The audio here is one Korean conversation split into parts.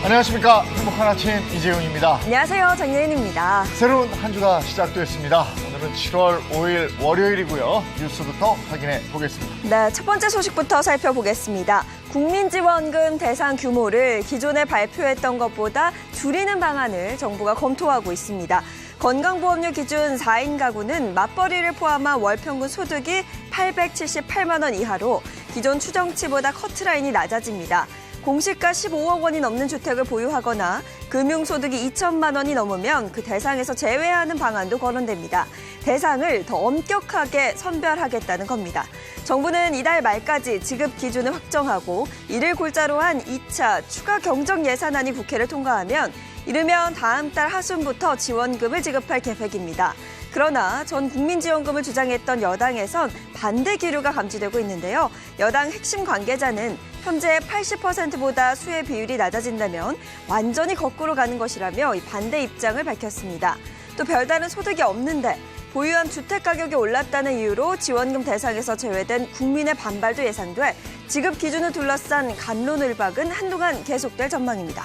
안녕하십니까. 행복한 아침 이재훈입니다. 안녕하세요. 정예은입니다. 새로운 한 주가 시작됐습니다. 오늘은 7월 5일 월요일이고요. 뉴스부터 확인해 보겠습니다. 네, 첫 번째 소식부터 살펴보겠습니다. 국민지원금 대상 규모를 기존에 발표했던 것보다 줄이는 방안을 정부가 검토하고 있습니다. 건강보험료 기준 4인 가구는 맞벌이를 포함한 월 평균 소득이 878만 원 이하로 기존 추정치보다 커트라인이 낮아집니다. 공시가 15억 원이 넘는 주택을 보유하거나 금융소득이 2천만 원이 넘으면 그 대상에서 제외하는 방안도 거론됩니다. 대상을 더 엄격하게 선별하겠다는 겁니다. 정부는 이달 말까지 지급 기준을 확정하고 이를 골자로 한 2차 추가 경정 예산안이 국회를 통과하면 이르면 다음 달 하순부터 지원금을 지급할 계획입니다. 그러나 전 국민지원금을 주장했던 여당에선 반대 기류가 감지되고 있는데요. 여당 핵심 관계자는 현재 80%보다 수혜 비율이 낮아진다면 완전히 거꾸로 가는 것이라며 반대 입장을 밝혔습니다. 또 별다른 소득이 없는데 보유한 주택 가격이 올랐다는 이유로 지원금 대상에서 제외된 국민의 반발도 예상돼 지급 기준을 둘러싼 갑론을박은 한동안 계속될 전망입니다.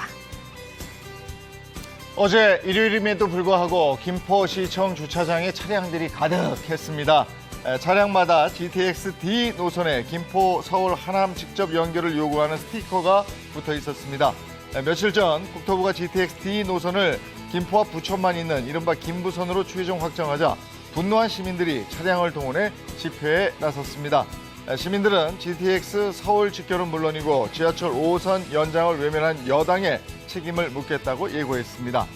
어제 일요일임에도 불구하고 김포시청 주차장에 차량들이 가득했습니다. 차량마다 GTX-D 노선에 김포, 서울, 하남 직접 연결을 요구하는 스티커가 붙어 있었습니다. 며칠 전 국토부가 GTX-D 노선을 김포와 부천만 있는 이른바 김부선으로 최종 확정하자 분노한 시민들이 차량을 동원해 집회에 나섰습니다. 시민들은 GTX 서울 직결은 물론이고 지하철 5호선 연장을 외면한 여당에 책임을 묻겠다고 예고했습니다.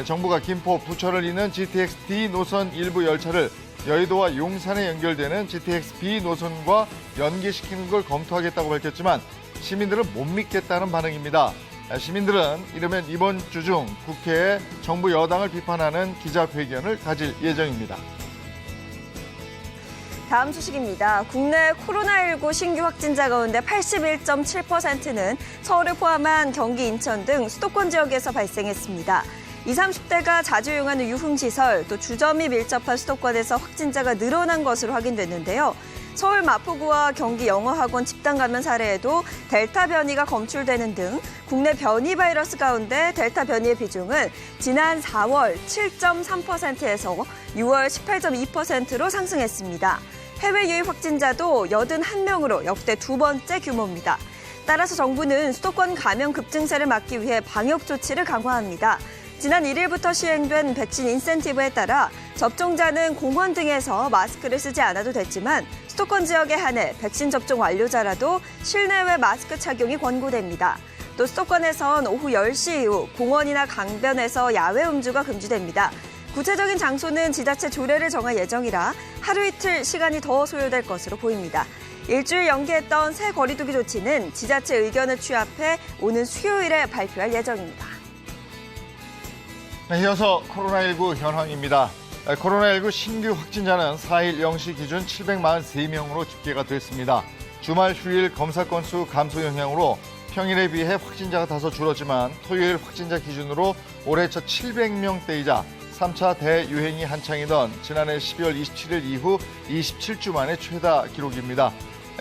정부가 김포, 부천을 잇는 GTX-D 노선 일부 열차를 여의도와 용산에 연결되는 GTX-B 노선과 연계시키는 걸 검토하겠다고 밝혔지만 시민들은 못 믿겠다는 반응입니다. 시민들은 이르면 이번 주 중 국회에 정부 여당을 비판하는 기자회견을 가질 예정입니다. 다음 소식입니다. 국내 코로나19 신규 확진자 가운데 81.7%는 서울을 포함한 경기, 인천 등 수도권 지역에서 발생했습니다. 20, 30대가 자주 이용하는 유흥시설, 또 주점이 밀접한 수도권에서 확진자가 늘어난 것으로 확인됐는데요. 서울 마포구와 경기 영어학원 집단 감염 사례에도 델타 변이가 검출되는 등 국내 변이 바이러스 가운데 델타 변이의 비중은 지난 4월 7.3%에서 6월 18.2%로 상승했습니다. 해외 유입 확진자도 81명으로 역대 두 번째 규모입니다. 따라서 정부는 수도권 감염 급증세를 막기 위해 방역 조치를 강화합니다. 지난 1일부터 시행된 백신 인센티브에 따라 접종자는 공원 등에서 마스크를 쓰지 않아도 됐지만 수도권 지역에 한해 백신 접종 완료자라도 실내외 마스크 착용이 권고됩니다. 또 수도권에선 오후 10시 이후 공원이나 강변에서 야외 음주가 금지됩니다. 구체적인 장소는 지자체 조례를 정할 예정이라 하루 이틀 시간이 더 소요될 것으로 보입니다. 일주일 연기했던 새 거리두기 조치는 지자체 의견을 취합해 오는 수요일에 발표할 예정입니다. 네, 이어서 코로나19 현황입니다. 코로나19 신규 확진자는 4일 0시 기준 743명으로 집계가 됐습니다. 주말 휴일 검사 건수 감소 영향으로 평일에 비해 확진자가 다소 줄었지만 토요일 확진자 기준으로 올해 첫 700명대이자 3차 대유행이 한창이던 지난해 12월 27일 이후 27주 만에 최다 기록입니다.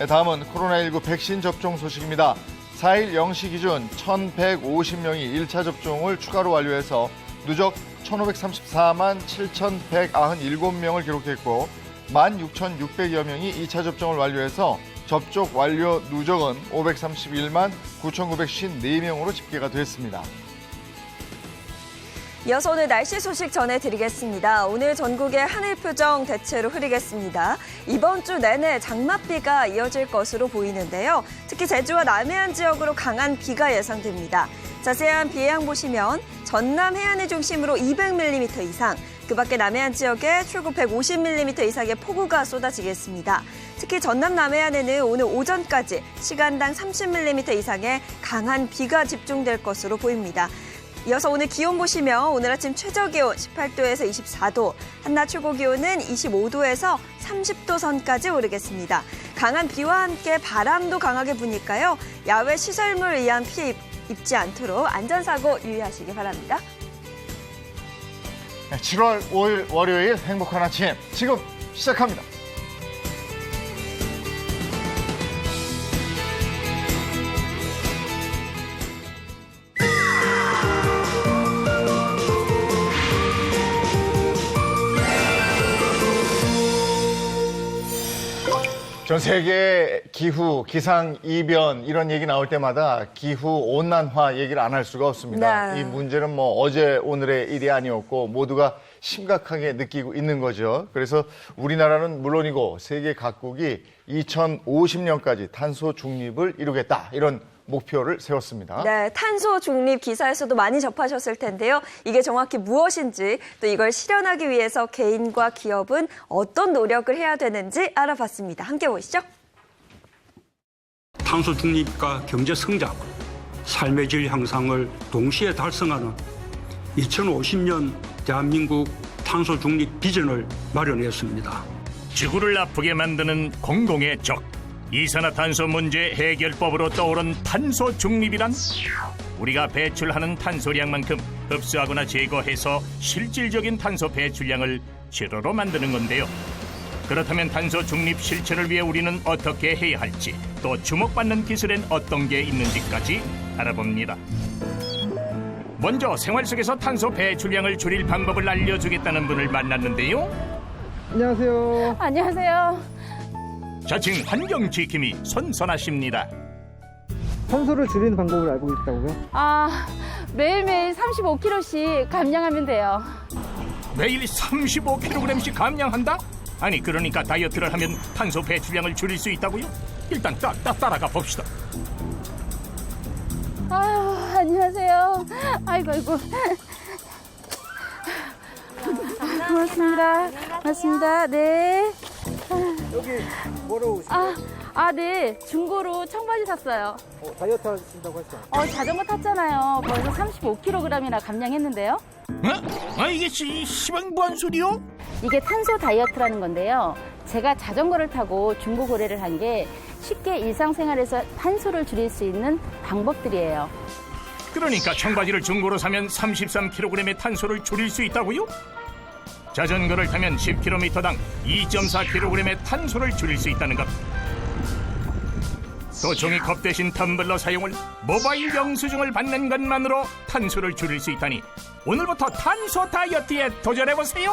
다음은 코로나19 백신 접종 소식입니다. 4일 0시 기준 1,150명이 1차 접종을 추가로 완료해서 누적 1,534만 7,197명을 기록했고 16,600여 명이 2차 접종을 완료해서 접촉 완료 누적은 531만 9,954명으로 집계가 됐습니다. 이어서 오늘 날씨 소식 전해드리겠습니다. 오늘 전국의 하늘 표정 대체로 흐리겠습니다. 이번 주 내내 장맛비가 이어질 것으로 보이는데요. 특히 제주와 남해안 지역으로 강한 비가 예상됩니다. 자세한 비 예상 보시면 전남 해안을 중심으로 200mm 이상, 그 밖에 남해안 지역에 최고 150mm 이상의 폭우가 쏟아지겠습니다. 특히 전남 남해안에는 오늘 오전까지 시간당 30mm 이상의 강한 비가 집중될 것으로 보입니다. 이어서 오늘 기온 보시면 오늘 아침 최저기온 18도에서 24도, 한낮 최고기온은 25도에서 30도 선까지 오르겠습니다. 강한 비와 함께 바람도 강하게 부니까요. 야외 시설물 의한 피해 입지 않도록 안전사고 유의하시기 바랍니다. 7월 5일 월요일 행복한 아침 지금 시작합니다. 전 세계 기후, 기상 이변 이런 얘기 나올 때마다 기후 온난화 얘기를 안 할 수가 없습니다. 네. 이 문제는 뭐 어제 오늘의 일이 아니었고 모두가 심각하게 느끼고 있는 거죠. 그래서 우리나라는 물론이고 세계 각국이 2050년까지 탄소 중립을 이루겠다 이런 목표를 세웠습니다. 네, 탄소 중립 기사에서도 많이 접하셨을 텐데요. 이게 정확히 무엇인지 또 이걸 실현하기 위해서 개인과 기업은 어떤 노력을 해야 되는지 알아봤습니다. 함께 보시죠. 탄소 중립과 경제 성장, 삶의 질 향상을 동시에 달성하는 2050년 대한민국 탄소 중립 비전을 마련했습니다. 지구를 아프게 만드는 공공의 적, 이산화탄소 문제 해결법으로 떠오른 탄소 중립이란 우리가 배출하는 탄소량만큼 흡수하거나 제거해서 실질적인 탄소 배출량을 제로로 만드는 건데요. 그렇다면 탄소 중립 실천을 위해 우리는 어떻게 해야 할지, 또 주목받는 기술엔 어떤 게 있는지까지 알아봅니다. 먼저 생활 속에서 탄소 배출량을 줄일 방법을 알려주겠다는 분을 만났는데요. 안녕하세요. 안녕하세요. 자칭 환경지킴이 손선아씨입니다. 탄소를 줄이는 방법을 알고 있다고요? 매일매일 35kg씩 감량하면 돼요. 매일 35kg씩 감량한다? 아니 그러니까 다이어트를 하면 탄소 배출량을 줄일 수 있다고요? 일단 따라가 봅시다. 안녕하세요. 아이고. 고맙습니다. 고맙습니다. 네. 여기 뭐로 오시나요? 네. 중고로 청바지 샀어요. 다이어트 하신다고 했죠? 자전거 탔잖아요. 거기서 35kg이나 감량했는데요. 이게 시방부한 소리요? 이게 탄소 다이어트라는 건데요. 제가 자전거를 타고 중고 거래를 한 게 쉽게 일상생활에서 탄소를 줄일 수 있는 방법들이에요. 그러니까 청바지를 중고로 사면 33kg의 탄소를 줄일 수 있다고요? 자전거를 타면 10km당 2.4kg의 탄소를 줄일 수 있다는 것. 또 종이컵 대신 텀블러 사용을 모바일 영수증을 받는 것만으로 탄소를 줄일 수 있다니 오늘부터 탄소 다이어트에 도전해보세요.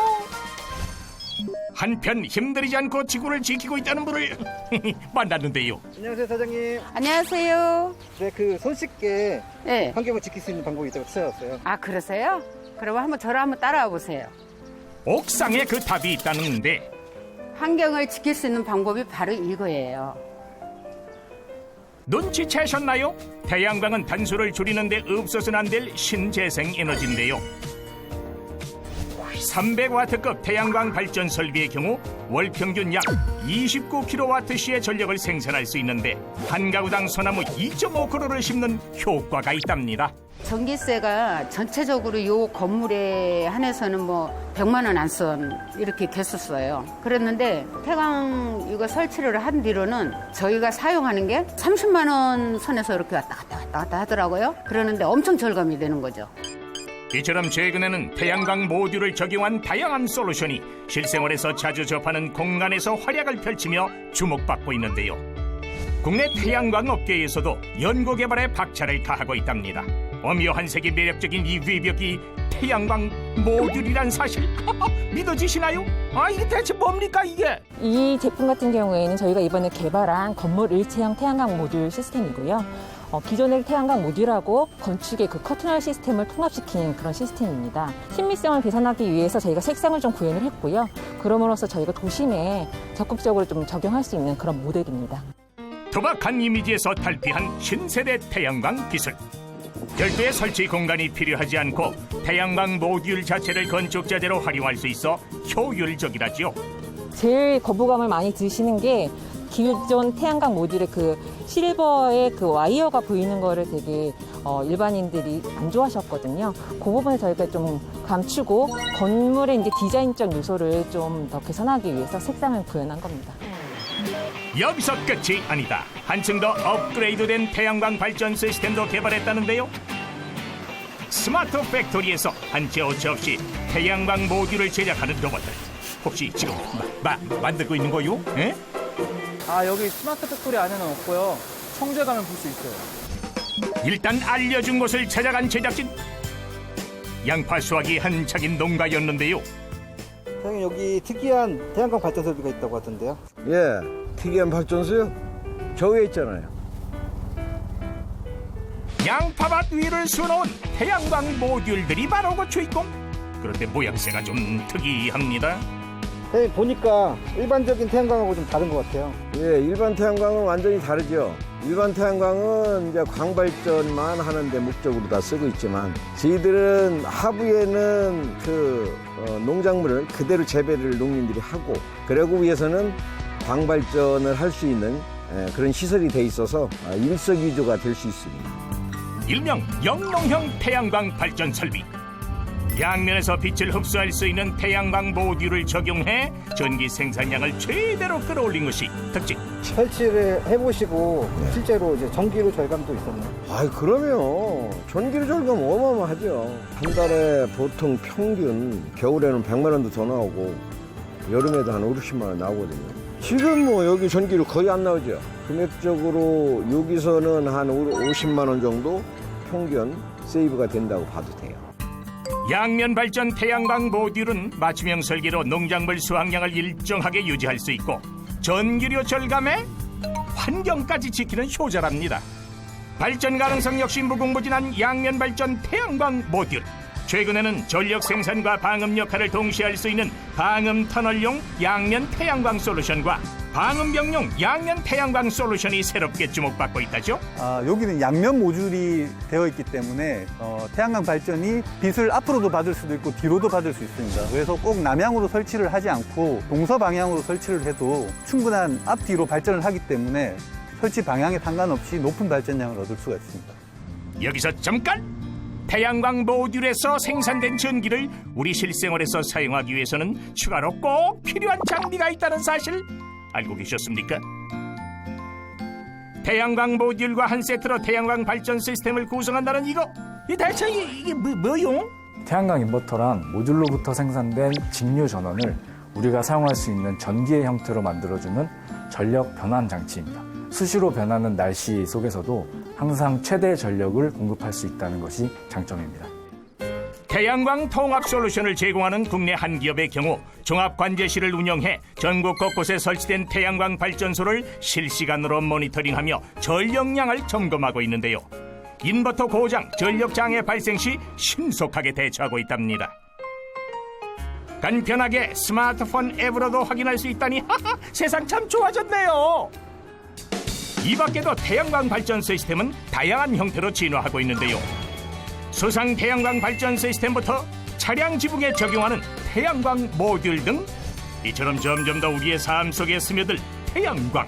한편 힘들이지 않고 지구를 지키고 있다는 분을 만났는데요. 안녕하세요, 사장님. 안녕하세요. 네, 손 씻게 네. 환경을 지킬 수 있는 방법이 있다고 찾아왔어요. 그러세요? 그러면 저를 한번 따라와 보세요. 옥상에 그 답이 있다는데 환경을 지킬 수 있는 방법이 바로 이거예요. 눈치채셨나요? 태양광은 탄소를 줄이는데 없어서는 안 될 신재생 에너지인데요. 300와트급 태양광 발전 설비의 경우 월 평균 약 29kWh의 전력을 생산할 수 있는데 한 가구당 소나무 2.5그루를 심는 효과가 있답니다. 전기세가 전체적으로 이 건물에 한해서는 100만 원 안 쓴 이렇게 계속 써요. 그랬는데 태광 이거 설치를 한 뒤로는 저희가 사용하는 게 30만 원 선에서 이렇게 왔다 갔다 하더라고요. 그러는데 엄청 절감이 되는 거죠. 이처럼 최근에는 태양광 모듈을 적용한 다양한 솔루션이 실생활에서 자주 접하는 공간에서 활약을 펼치며 주목받고 있는데요. 국내 태양광 업계에서도 연구개발에 박차를 가하고 있답니다. 오묘한 색이 매력적인 이 외벽이 태양광 모듈이란 사실 믿어지시나요? 이게 대체 뭡니까 이게? 이 제품 같은 경우에는 저희가 이번에 개발한 건물 일체형 태양광 모듈 시스템이고요. 기존의 태양광 모듈하고 건축의 그 커튼홀 시스템을 통합시키는 그런 시스템입니다. 친밀성을 개선하기 위해서 저희가 색상을 좀 구현을 했고요. 그럼으로써 저희가 도심에 적극적으로 좀 적용할 수 있는 그런 모델입니다. 투박한 이미지에서 탈피한 신세대 태양광 기술. 별도의 설치 공간이 필요하지 않고 태양광 모듈 자체를 건축자재로 활용할 수 있어 효율적이라지요. 제일 거부감을 많이 드시는 게 기존 태양광 모듈의 그 실버의 그 와이어가 보이는 거를 되게 일반인들이 안 좋아하셨거든요. 그 부분을 저희가 좀 감추고 건물의 이제 디자인적 요소를 좀 더 개선하기 위해서 색상을 구현한 겁니다. 여기서 끝이 아니다. 한층 더 업그레이드된 태양광 발전 시스템도 개발했다는데요. 스마트 팩토리에서 한치 오차 없이 태양광 모듈을 제작하는 로봇들. 혹시 지금 만들고 있는 거요? 에? 아, 여기 스마트 팩토리 안에는 없고요. 청주에 가면 볼 수 있어요. 일단 알려준 곳을 찾아간 제작진. 양파 수확이 한창인 농가였는데요. 사장님, 여기 특이한 태양광 발전 설비가 있다고 하던데요. 예, 특이한 발전소요? 저 위에 있잖아요. 양파밭 위를 수놓은 태양광 모듈들이 바로 그 주인공. 그런데 모양새가 좀 특이합니다. 사장님, 보니까 일반적인 태양광하고 좀 다른 것 같아요. 예, 일반 태양광은 완전히 다르죠. 일반 태양광은 이제 광발전만 하는데 목적으로 다 쓰고 있지만 저희들은 하부에는 농작물을 그대로 재배를 농민들이 하고 그러고 위해서는 광발전을 할 수 있는 그런 시설이 돼 있어서 일석이조가 될 수 있습니다. 일명 영농형 태양광 발전 설비. 양면에서 빛을 흡수할 수 있는 태양광 모듈을 적용해 전기 생산량을 최대로 끌어올린 것이 특징. 설치를 해보시고 실제로 이제 전기료 절감도 있었나요? 아이, 그러면 전기료 절감 어마어마하죠. 한 달에 보통 평균 겨울에는 100만 원도 더 나오고 여름에도 한 50만 원 나오거든요. 지금 뭐 여기 전기료 거의 안 나오죠. 금액적으로 여기서는 한 50만 원 정도 평균 세이브가 된다고 봐도 돼요. 양면 발전 태양광 모듈은 맞춤형 설계로 농작물 수확량을 일정하게 유지할 수 있고 전기료 절감에 환경까지 지키는 효자랍니다. 발전 가능성 역시 무궁무진한 양면 발전 태양광 모듈. 최근에는 전력 생산과 방음 역할을 동시에 할 수 있는 방음 터널용 양면 태양광 솔루션과 방음병용 양면 태양광 솔루션이 새롭게 주목받고 있다죠. 여기는 양면 모듈이 되어 있기 때문에 태양광 발전이 빛을 앞으로도 받을 수도 있고 뒤로도 받을 수 있습니다. 그래서 꼭 남향으로 설치를 하지 않고 동서 방향으로 설치를 해도 충분한 앞뒤로 발전을 하기 때문에 설치 방향에 상관없이 높은 발전량을 얻을 수가 있습니다. 여기서 잠깐! 태양광 모듈에서 생산된 전기를 우리 실생활에서 사용하기 위해서는 추가로 꼭 필요한 장비가 있다는 사실 알고 계셨습니까? 태양광 모듈과 한 세트로 태양광 발전 시스템을 구성한다는 이거, 이 대체 이게 뭐요? 태양광 인버터란 모듈로부터 생산된 직류 전원을 우리가 사용할 수 있는 전기의 형태로 만들어주는 전력 변환 장치입니다. 수시로 변하는 날씨 속에서도 항상 최대 전력을 공급할 수 있다는 것이 장점입니다. 태양광 통합 솔루션을 제공하는 국내 한 기업의 경우 종합관제실을 운영해 전국 곳곳에 설치된 태양광 발전소를 실시간으로 모니터링하며 전력량을 점검하고 있는데요. 인버터 고장, 전력장애 발생 시 신속하게 대처하고 있답니다. 간편하게 스마트폰 앱으로도 확인할 수 있다니 하하, 세상 참 좋아졌네요. 이 밖에도 태양광 발전 시스템은 다양한 형태로 진화하고 있는데요. 수상 태양광 발전 시스템부터 차량 지붕에 적용하는 태양광 모듈 등 이처럼 점점 더 우리의 삶 속에 스며들 태양광.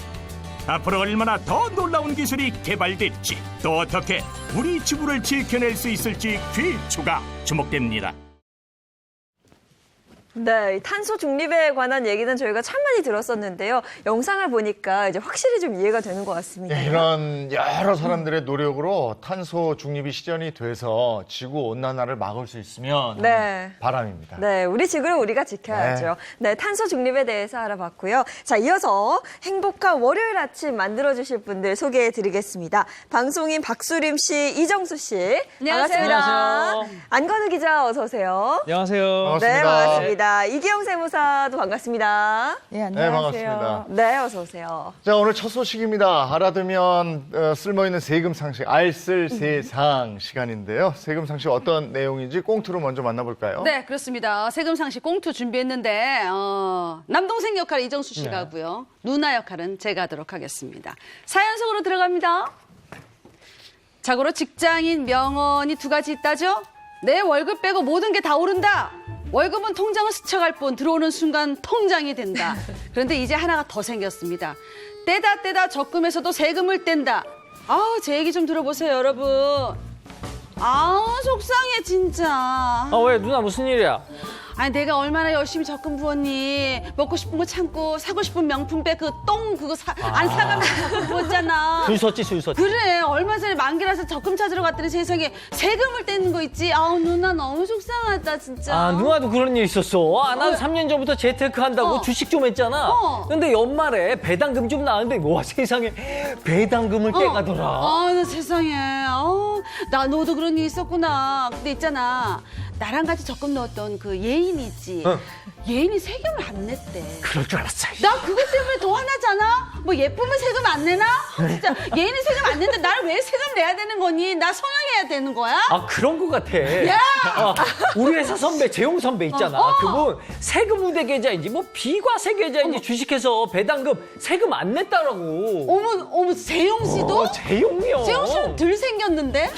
앞으로 얼마나 더 놀라운 기술이 개발될지 또 어떻게 우리 지구를 지켜낼 수 있을지 귀추가 주목됩니다. 네, 탄소 중립에 관한 얘기는 저희가 참 많이 들었었는데요. 영상을 보니까 이제 확실히 좀 이해가 되는 것 같습니다. 네, 이런 여러 사람들의 노력으로 탄소 중립이 실현이 돼서 지구 온난화를 막을 수 있으면 네. 바람입니다. 네, 우리 지구를 우리가 지켜야죠. 네, 탄소 중립에 대해서 알아봤고요. 자, 이어서 행복한 월요일 아침 만들어주실 분들 소개해드리겠습니다. 방송인 박수림 씨, 이정수 씨. 안녕하세요. 반갑습니다. 안녕하세요. 안건우 기자 어서 오세요. 안녕하세요. 반갑습니다. 네, 반갑습니다. 이기영 세무사도 반갑습니다. 네, 네, 반갑습니다. 네, 어서 오세요. 자, 오늘 첫 소식입니다. 알아두면 쓸모있는 세금 상식, 알쓸 세상 시간인데요. 세금 상식 어떤 내용인지 꽁트로 먼저 만나볼까요? 네, 그렇습니다. 세금 상식 꽁투 준비했는데 남동생 역할 이정수 씨가 하고요. 누나 역할은 제가 하도록 하겠습니다. 사연 속으로 들어갑니다. 자고로 직장인 명언이 두 가지 있다죠. 내 월급 빼고 모든 게 다 오른다. 월급은 통장을 스쳐갈 뿐 들어오는 순간 통장이 된다. 그런데 이제 하나가 더 생겼습니다. 떼다 적금에서도 세금을 뗀다. 아우, 제 얘기 좀 들어보세요, 여러분. 아우, 속상해 진짜. 왜 누나 무슨 일이야? 아니 내가 얼마나 열심히 적금 부었니. 먹고 싶은 거 참고 사고 싶은 명품백 그 똥 그거 안 사가면서 적금 부었잖아. 줄 섰지. 그래 얼마 전에 만기라서 적금 찾으러 갔더니 세상에 세금을 떼는 거 있지. 아우 누나 너무 속상하다 진짜. 아, 누나도 그런 일 있었어. 아, 나도 3년 전부터 재테크 한다고 주식 좀 했잖아. 근데 연말에 배당금 좀 나왔는데, 와, 세상에 배당금을 떼가더라. 아, 나 세상에. 나 너도 그런 일 있었구나. 근데 있잖아. 나랑 같이 적금 넣었던 그 예인이 있지. 예인이 세금을 안 냈대. 그럴 줄 알았어. 나 그것 때문에 더 화나잖아. 뭐 예쁘면 세금 안 내나? 진짜 예인이 세금 안 내는데 나를 왜 세금 내야 되는 거니? 나 성형해야 되는 거야? 아, 그런 거 같아. 야! 우리 회사 선배, 재용 선배 있잖아. 그분 세금 우대 계좌인지 뭐 비과세 계좌인지 주식해서 배당금 세금 안 냈다라고. 어머, 재용 씨도? 재용이요. 재용 씨는 덜 생겼는데?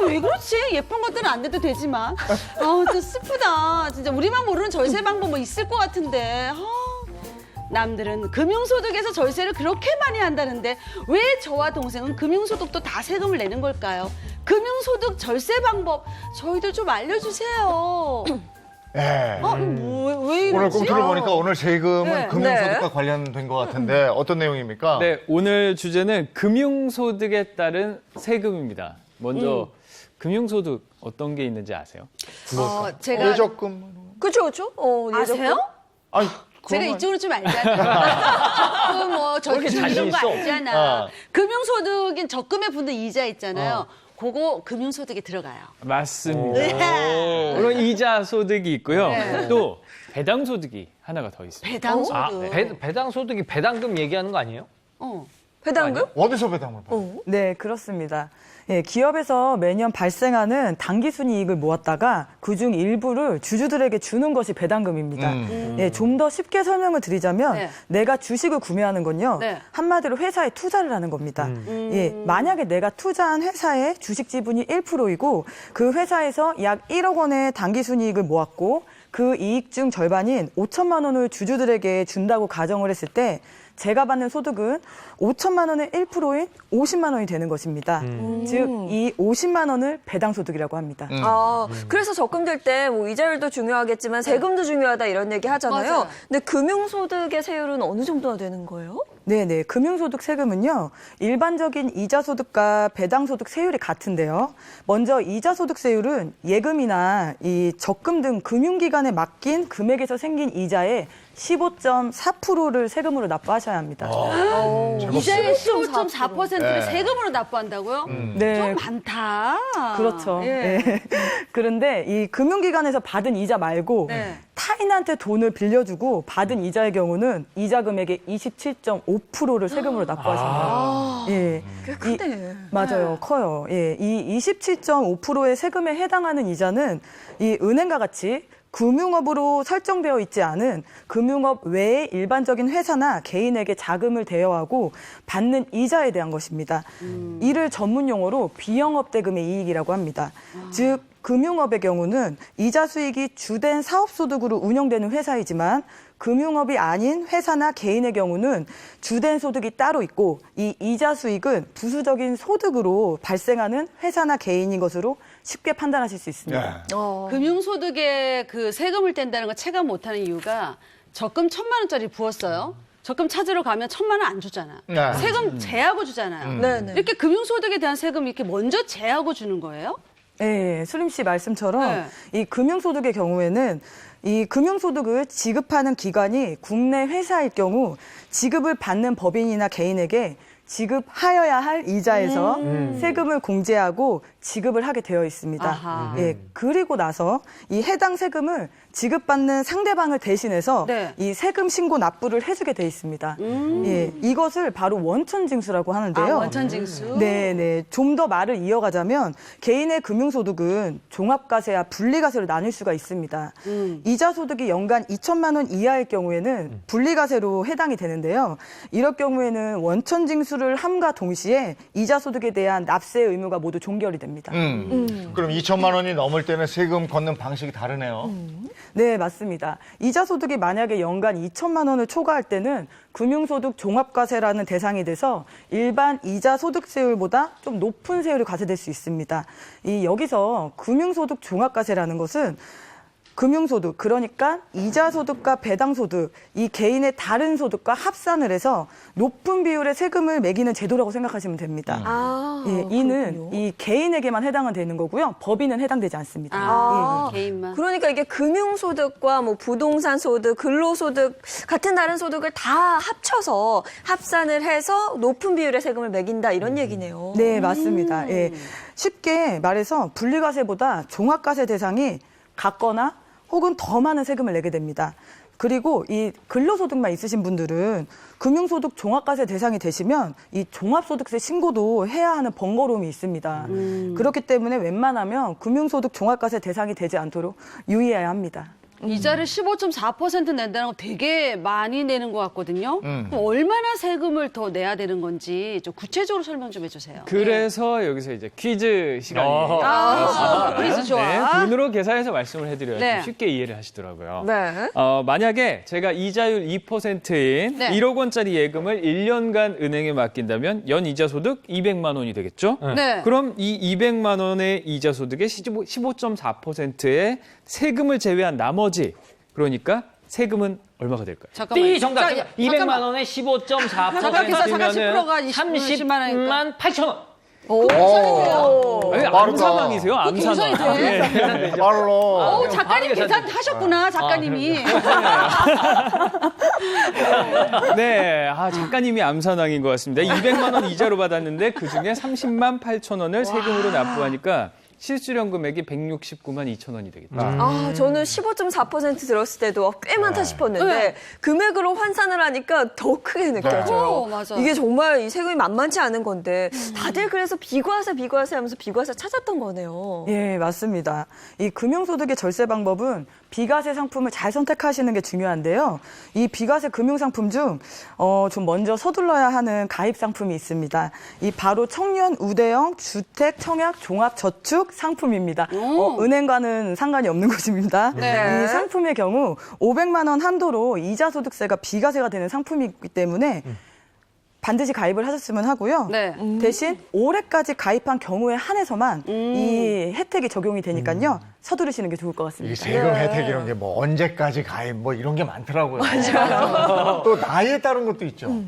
왜 그렇지? 예쁜 것들은 안 돼도 되지만. 진짜 슬프다. 진짜 우리만 모르는 절세 방법 뭐 있을 것 같은데. 남들은 금융소득에서 절세를 그렇게 많이 한다는데 왜 저와 동생은 금융소득도 다 세금을 내는 걸까요? 금융소득 절세 방법 저희들 좀 알려주세요. 예. 왜 이러지? 오늘 꽁트를 보니까 오늘 세금은 네. 금융소득과 관련된 것 같은데 어떤 내용입니까? 네, 오늘 주제는 금융소득에 따른 세금입니다. 먼저 금융소득 어떤 게 있는지 아세요? 제가 예적금. 그렇죠. 아세요? 아니, 제가 이쪽으로 좀 알잖아요. 적금 뭐 저기 이런 거 알잖아. 금융소득인 적금에 붙는 이자 있잖아요. 그거 금융소득에 들어가요. 맞습니다. 물론 이자 소득이 있고요. 네. 또 배당소득이 하나가 더 있습니다. 배당소득. 아, 배당소득이 배당금 얘기하는 거 아니에요? 배당금? 어디서 배당을 받아요? 네, 그렇습니다. 예, 기업에서 매년 발생하는 당기순이익을 모았다가 그중 일부를 주주들에게 주는 것이 배당금입니다. 예, 좀 더 쉽게 설명을 드리자면 내가 주식을 구매하는 건요. 한마디로 회사에 투자를 하는 겁니다. 예, 만약에 내가 투자한 회사의 주식 지분이 1%이고 그 회사에서 약 1억 원의 당기순이익을 모았고 그 이익 중 절반인 5천만 원을 주주들에게 준다고 가정을 했을 때 제가 받는 소득은 5천만 원의 1%인 50만 원이 되는 것입니다. 즉, 이 50만 원을 배당소득이라고 합니다. 그래서 적금 들 때 뭐 이자율도 중요하겠지만 세금도 중요하다 이런 얘기 하잖아요. 맞아요. 근데 금융소득의 세율은 어느 정도나 되는 거예요? 네네. 금융소득 세금은요, 일반적인 이자소득과 배당소득 세율이 같은데요. 먼저 이자소득세율은 예금이나 이 적금 등 금융기관에 맡긴 금액에서 생긴 이자의 15.4%를 세금으로 납부하셔야 합니다. 이자의 15.4%를 네. 세금으로 납부한다고요? 네. 좀 많다. 그렇죠. 예. 예. 그런데 이 금융기관에서 받은 이자 말고 타인한테 돈을 빌려주고 받은 이자의 경우는 이자 금액의 27.5%를 세금으로 납부하십니다. 예. 꽤 크네. 맞아요. 커요. 예. 이 27.5%의 세금에 해당하는 이자는 이 은행과 같이 금융업으로 설정되어 있지 않은 금융업 외의 일반적인 회사나 개인에게 자금을 대여하고 받는 이자에 대한 것입니다. 이를 전문 용어로 비영업 대금의 이익이라고 합니다. 즉 금융업의 경우는 이자 수익이 주된 사업소득으로 운영되는 회사이지만 금융업이 아닌 회사나 개인의 경우는 주된 소득이 따로 있고 이 이자 수익은 부수적인 소득으로 발생하는 회사나 개인인 것으로 쉽게 판단하실 수 있습니다. 금융소득에 그 세금을 뗀다는 거 체감 못하는 이유가 적금 1,000만 원짜리 부었어요. 적금 찾으러 가면 1,000만 원 안 주잖아. 네. 세금 제하고 주잖아요. 네네. 이렇게 금융소득에 대한 세금 이렇게 먼저 제하고 주는 거예요? 네, 수림 씨 말씀처럼 이 금융소득의 경우에는 이 금융소득을 지급하는 기관이 국내 회사일 경우 지급을 받는 법인이나 개인에게 지급하여야 할 이자에서 세금을 공제하고 지급을 하게 되어 있습니다. 예, 그리고 나서 이 해당 세금을 지급받는 상대방을 대신해서 이 세금 신고 납부를 해주게 돼 있습니다. 예, 이것을 바로 원천징수라고 하는데요. 원천징수. 네. 좀 더 말을 이어가자면 개인의 금융소득은 종합과세와 분리과세로 나눌 수가 있습니다. 이자소득이 연간 2천만 원 이하일 경우에는 분리과세로 해당이 되는데요. 이럴 경우에는 원천징수를 함과 동시에 이자소득에 대한 납세 의무가 모두 종결이 됩니다. 그럼 2천만 원이 넘을 때는 세금 걷는 방식이 다르네요. 네, 맞습니다. 이자소득이 만약에 연간 2천만 원을 초과할 때는 금융소득 종합과세라는 대상이 돼서 일반 이자소득세율보다 좀 높은 세율이 과세될 수 있습니다. 여기서 금융소득 종합과세라는 것은 금융소득, 그러니까 이자소득과 배당소득, 이 개인의 다른 소득과 합산을 해서 높은 비율의 세금을 매기는 제도라고 생각하시면 됩니다. 예, 이는 이 개인에게만 해당은 되는 거고요. 법인은 해당되지 않습니다. 개인만. 그러니까 이게 금융소득과 뭐 부동산 소득, 근로소득 같은 다른 소득을 다 합쳐서 합산을 해서 높은 비율의 세금을 매긴다 이런 얘기네요. 네, 맞습니다. 예. 쉽게 말해서 분리과세보다 종합과세 대상이 같거나 혹은 더 많은 세금을 내게 됩니다. 그리고 이 근로소득만 있으신 분들은 금융소득 종합과세 대상이 되시면 이 종합소득세 신고도 해야 하는 번거로움이 있습니다. 그렇기 때문에 웬만하면 금융소득 종합과세 대상이 되지 않도록 유의해야 합니다. 이자를 15.4% 낸다는 건 되게 많이 내는 것 같거든요. 그럼 얼마나 세금을 더 내야 되는 건지 좀 구체적으로 설명 좀 해주세요. 그래서 여기서 이제 퀴즈 시간이 퀴즈 좋아. 네, 돈으로 계산해서 말씀을 해드려야 네. 좀 쉽게 이해를 하시더라고요. 네. 만약에 제가 이자율 2%인 네. 1억 원짜리 예금을 1년간 은행에 맡긴다면 연 이자 소득 200만 원이 되겠죠? 네. 그럼 이 200만 원의 이자 소득의 15.4%의 세금을 제외한 나머지, 그러니까 세금은 얼마가 될까요? 띠 정답. 200만 원에 15.4%면은 30만 8천 원. 아니, 암사망이세요? 암사망. 네. 말로. 작가님 계산하셨구나, 작가님이. 네, 작가님이 암산왕인 것 같습니다. 200만 원 이자로 받았는데 그중에 30만 8천 원을 세금으로 납부하니까 실수령 금액이 169만 2천 원이 되겠죠. 저는 15.4% 들었을 때도 꽤 많다 싶었는데 금액으로 환산을 하니까 더 크게 느껴져요. 맞아. 이게 정말 이 세금이 만만치 않은 건데 다들 그래서 비과세 하면서 비과세 찾았던 거네요. 예, 맞습니다. 이 금융소득의 절세 방법은 비과세 상품을 잘 선택하시는 게 중요한데요. 이 비과세 금융상품 중 좀 먼저 서둘러야 하는 가입 상품이 있습니다. 이 바로 청년 우대형 주택 청약 종합 저축 상품입니다. 은행과는 상관이 없는 것입니다. 네. 이 상품의 경우 500만 원 한도로 이자 소득세가 비과세가 되는 상품이기 때문에 반드시 가입을 하셨으면 하고요. 네. 대신 올해까지 가입한 경우에 한해서만 이 혜택이 적용이 되니까요. 서두르시는 게 좋을 것 같습니다. 이 세금 혜택 이런 게 뭐 언제까지 가입 뭐 이런 게 많더라고요. 맞아요. 또 나이에 따른 것도 있죠.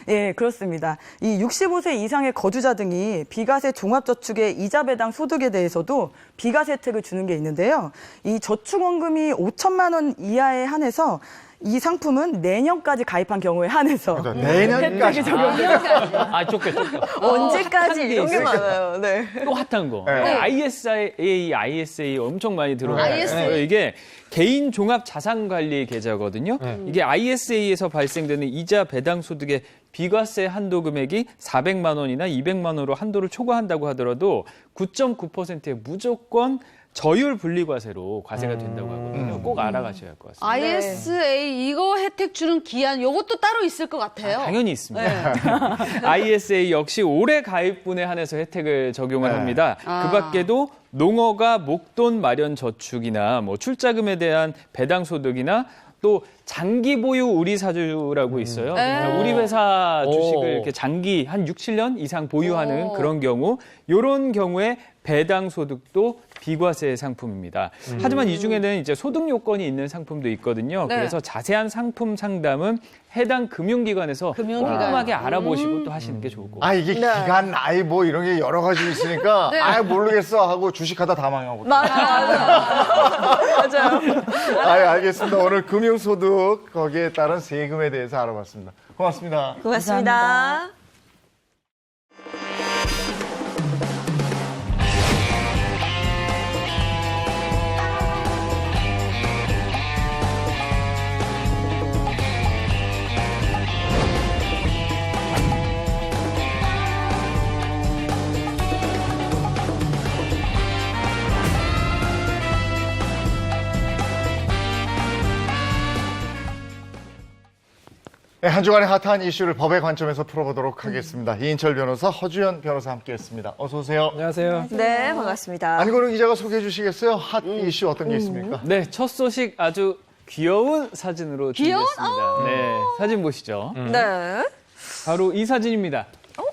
예, 그렇습니다. 이 65세 이상의 거주자 등이 비과세 종합저축의 이자 배당 소득에 대해서도 비과세 혜택을 주는 게 있는데요. 이 저축원금이 5천만 원 이하에 한해서 이 상품은 내년까지 가입한 경우에 한해서 내년까지 좁게. 언제까지 이런 게 많아요. 네. 또 핫한 거. 네. ISA 엄청 많이 들어오는 ISA. 이게 개인 종합 자산 관리 계좌거든요. 이게 ISA에서 발생되는 이자 배당 소득의 비과세 한도 금액이 400만 원이나 200만 원으로 한도를 초과한다고 하더라도 9.9%의 무조건 저율 분리과세로 과세가 된다고 하거든요. 꼭 알아가셔야 할 것 같습니다. ISA 이거 혜택 주는 기한 요것도 따로 있을 것 같아요. 당연히 있습니다. ISA 역시 올해 가입분에 한해서 혜택을 적용을 합니다. 그 밖에도 농어가 목돈 마련 저축이나 뭐 출자금에 대한 배당 소득이나 또 장기 보유 우리 사주라고 있어요. 그러니까 우리 회사 주식을 이렇게 장기 한 6, 7년 이상 보유하는 그런 경우, 이런 경우에 배당 소득도 비과세 상품입니다. 하지만 이 중에는 이제 소득 요건이 있는 상품도 있거든요. 네. 그래서 자세한 상품 상담은 해당 금융기관에서 꼼꼼하게 알아보시고 또 하시는 게 좋을 것 같아요. 이게 기간, 나이 뭐 이런 게 여러 가지 있으니까 모르겠어 하고 주식하다 다 망하고. 맞아요. 알겠습니다. 오늘 금융소득 거기에 따른 세금에 대해서 알아봤습니다. 고맙습니다. 고맙습니다. 감사합니다. 네, 한 주간의 핫한 이슈를 법의 관점에서 풀어보도록 하겠습니다. 이인철 변호사, 허주연 변호사 함께했습니다. 어서 오세요. 안녕하세요. 네, 반갑습니다. 안고른 기자가 소개해 주시겠어요? 핫 이슈 어떤 게 있습니까? 네, 첫 소식 아주 귀여운 사진으로 준비했습니다. 네, 사진 보시죠. 네. 바로 이 사진입니다.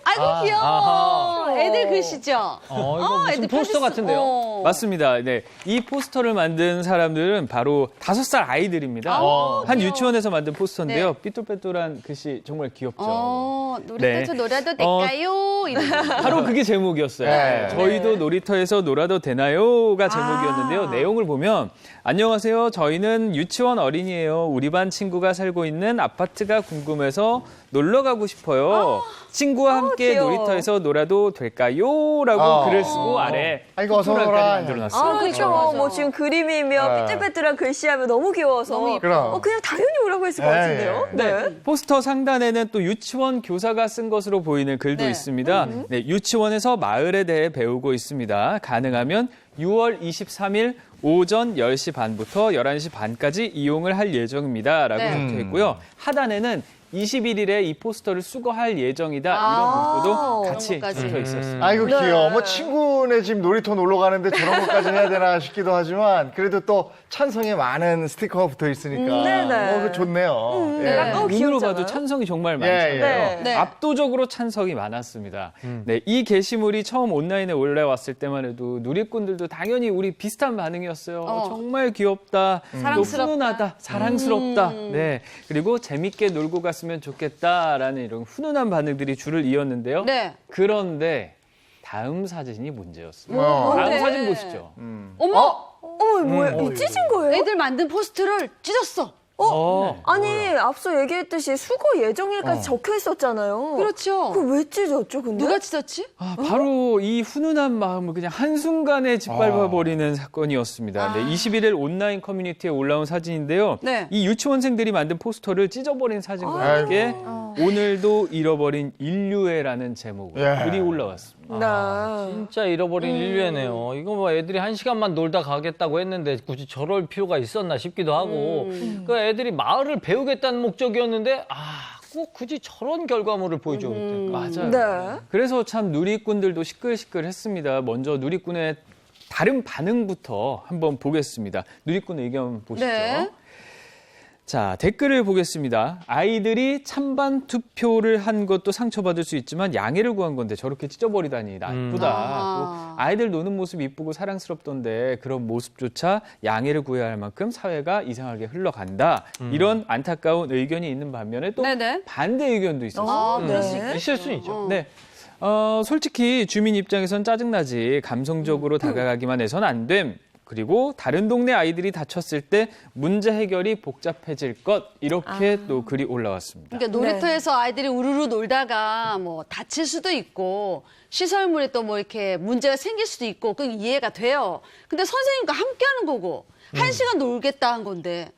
아이고 귀여워. 애들 글씨죠. 이거 무슨 애들 포스터 편지 같은데요? 맞습니다. 네, 이 포스터를 만든 사람들은 바로 5살 아이들입니다. 한 유치원에서 만든 포스터인데요. 네. 삐뚤빼뚤한 글씨 정말 귀엽죠. 놀이터에서 놀아도 될까요? 이런 거. 바로 그게 제목이었어요. 네. 저희도 놀이터에서 놀아도 되나요?가 제목이었는데요. 내용을 보면 안녕하세요. 저희는 유치원 어린이에요. 우리 반 친구가 살고 있는 아파트가 궁금해서 놀러 가고 싶어요. 친구와 함께 귀여워. 놀이터에서 놀아도 될까요? 라고 글을 쓰고 아래 아이고, 어서 삐뚤하게 놀아. 만들어놨어요. 그렇죠. 뭐 지금 그림이며 삐뚤빼뚤한 글씨하면 너무 귀여워서 너무 그럼. 그냥 당연히 오라고 했을 것 같은데요. 네. 포스터 상단에는 또 유치원 교사가 쓴 것으로 보이는 글도 네. 있습니다. 네, 유치원에서 마을에 대해 배우고 있습니다. 가능하면 6월 23일 오전 10시 반부터 11시 반까지 이용을 할 예정입니다. 라고 네. 적혀 있고요. 하단에는 21일에 이 포스터를 수거할 예정이다. 이런 문구도 같이 그런 것까지. 적혀 있었습니다. 아이고 귀여워. 뭐 친구네 집 놀이터 놀러 가는데 저런 것까지는 해야 되나 싶기도 하지만 그래도 또 찬성에 많은 스티커가 붙어 있으니까 네네. 그 좋네요. 예. 네. 눈으로 귀엽잖아요. 봐도 찬성이 정말 예, 많잖아요. 예. 네. 네. 압도적으로 찬성이 많았습니다. 네, 이 게시물이 처음 온라인에 올라왔을 때만 해도 누리꾼들도 당연히 우리 비슷한 반응이었어요. 정말 귀엽다, 또 사랑스럽다. 훈훈하다, 사랑스럽다. 네, 그리고 재밌게 놀고 갔으면 좋겠다라는 이런 훈훈한 반응들이 줄을 이었는데요. 네. 그런데 다음 사진이 문제였습니다. 다음 뭔데? 사진 보시죠. 어머! 뭐야? 이 찢은 거예요? 애들 만든 포스터를 찢었어. 아니 앞서 얘기했듯이 수거 예정일까지 적혀 있었잖아요. 그렇죠. 그 왜 찢었죠, 근데? 누가 찢었지? 바로 이 훈훈한 마음을 그냥 한순간에 짓밟아버리는 사건이었습니다. 네, 21일 온라인 커뮤니티에 올라온 사진인데요. 네. 이 유치원생들이 만든 포스터를 찢어버린 사진과 함께 오늘도 잃어버린 인류애라는 제목으로 예. 글이 올라왔습니다. 진짜 잃어버린 인류애네요. 이거 뭐 애들이 1시간만 놀다 가겠다고 했는데 굳이 저럴 필요가 있었나 싶기도 하고 그 애들이 마을을 배우겠다는 목적이었는데 꼭 굳이 저런 결과물을 보여줘. 맞아요. 네. 그래서 참 누리꾼들도 시끌시끌했습니다. 먼저 누리꾼의 다른 반응부터 한번 보겠습니다. 누리꾼 의견 보시죠. 네. 자, 댓글을 보겠습니다. 아이들이 찬반 투표를 한 것도 상처받을 수 있지만 양해를 구한 건데 저렇게 찢어버리다니 나쁘다. 또 아이들 노는 모습 이쁘고 사랑스럽던데 그런 모습조차 양해를 구해야 할 만큼 사회가 이상하게 흘러간다. 이런 안타까운 의견이 있는 반면에 또 네네. 반대 의견도 있었어요. 그럴 수 있겠죠. 있을 수 있죠. 네. 솔직히 주민 입장에선 짜증나지. 감성적으로 다가가기만 해선 안 됨. 그리고 다른 동네 아이들이 다쳤을 때 문제 해결이 복잡해질 것. 이렇게 또 글이 올라왔습니다. 그러니까 놀이터에서 아이들이 우르르 놀다가 뭐 다칠 수도 있고 시설물에 또 뭐 이렇게 문제가 생길 수도 있고 그건 이해가 돼요. 근데 선생님과 함께 하는 거고 1시간 놀겠다 한 건데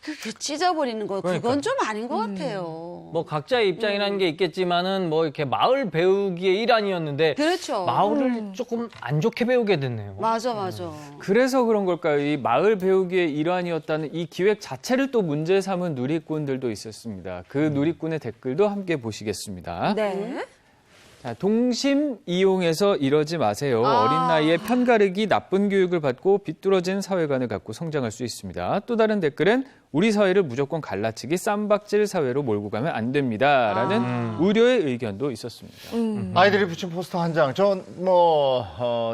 그렇게 찢어버리는 거 그건 좀 아닌 것 같아요. 뭐 각자의 입장이라는 게 있겠지만은 뭐 이렇게 마을 배우기의 일환이었는데 그렇죠. 마을을 조금 안 좋게 배우게 됐네요. 맞아. 그래서 그런 걸까요? 이 마을 배우기의 일환이었다는 이 기획 자체를 또 문제 삼은 누리꾼들도 있었습니다. 그 누리꾼의 댓글도 함께 보시겠습니다. 네. 자, 동심 이용해서 이러지 마세요. 어린 나이에 편가르기, 나쁜 교육을 받고 비뚤어진 사회관을 갖고 성장할 수 있습니다. 또 다른 댓글은 우리 사회를 무조건 갈라치기, 쌈박질 사회로 몰고 가면 안 됩니다. 라는 우려의 의견도 있었습니다. 아이들이 붙인 포스터 한 장. 전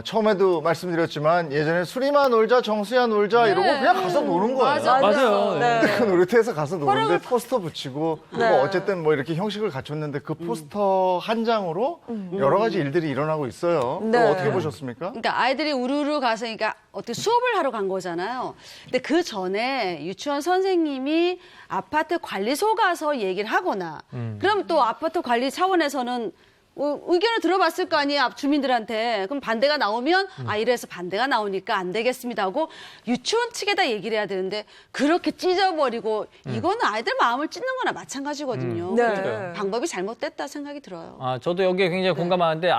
처음에도 말씀드렸지만 예전에 수리만 놀자, 정수야 놀자 이러고 그냥 가서 노는 거예요. 맞아요. 네. 그 놀이터에서 가서 노는데 포스터 붙이고 뭐 어쨌든 뭐 이렇게 형식을 갖췄는데 그 포스터 한 장으로 여러 가지 일들이 일어나고 있어요. 네. 그거 어떻게 보셨습니까? 그러니까 아이들이 우르르 가서 그러니까 어떻게 수업을 하러 간 거잖아요. 근데 그 전에 유치원 선생님이 아파트 관리소 가서 얘기를 하거나 그럼 또 아파트 관리 차원에서는 의견을 들어봤을 거 아니에요, 주민들한테. 그럼 반대가 나오면 이래서 반대가 나오니까 안 되겠습니다 하고 유치원 측에다 얘기를 해야 되는데 그렇게 찢어버리고 이거는 아이들 마음을 찢는 거나 마찬가지거든요. 네. 방법이 잘못됐다 생각이 들어요. 저도 여기에 굉장히 공감하는데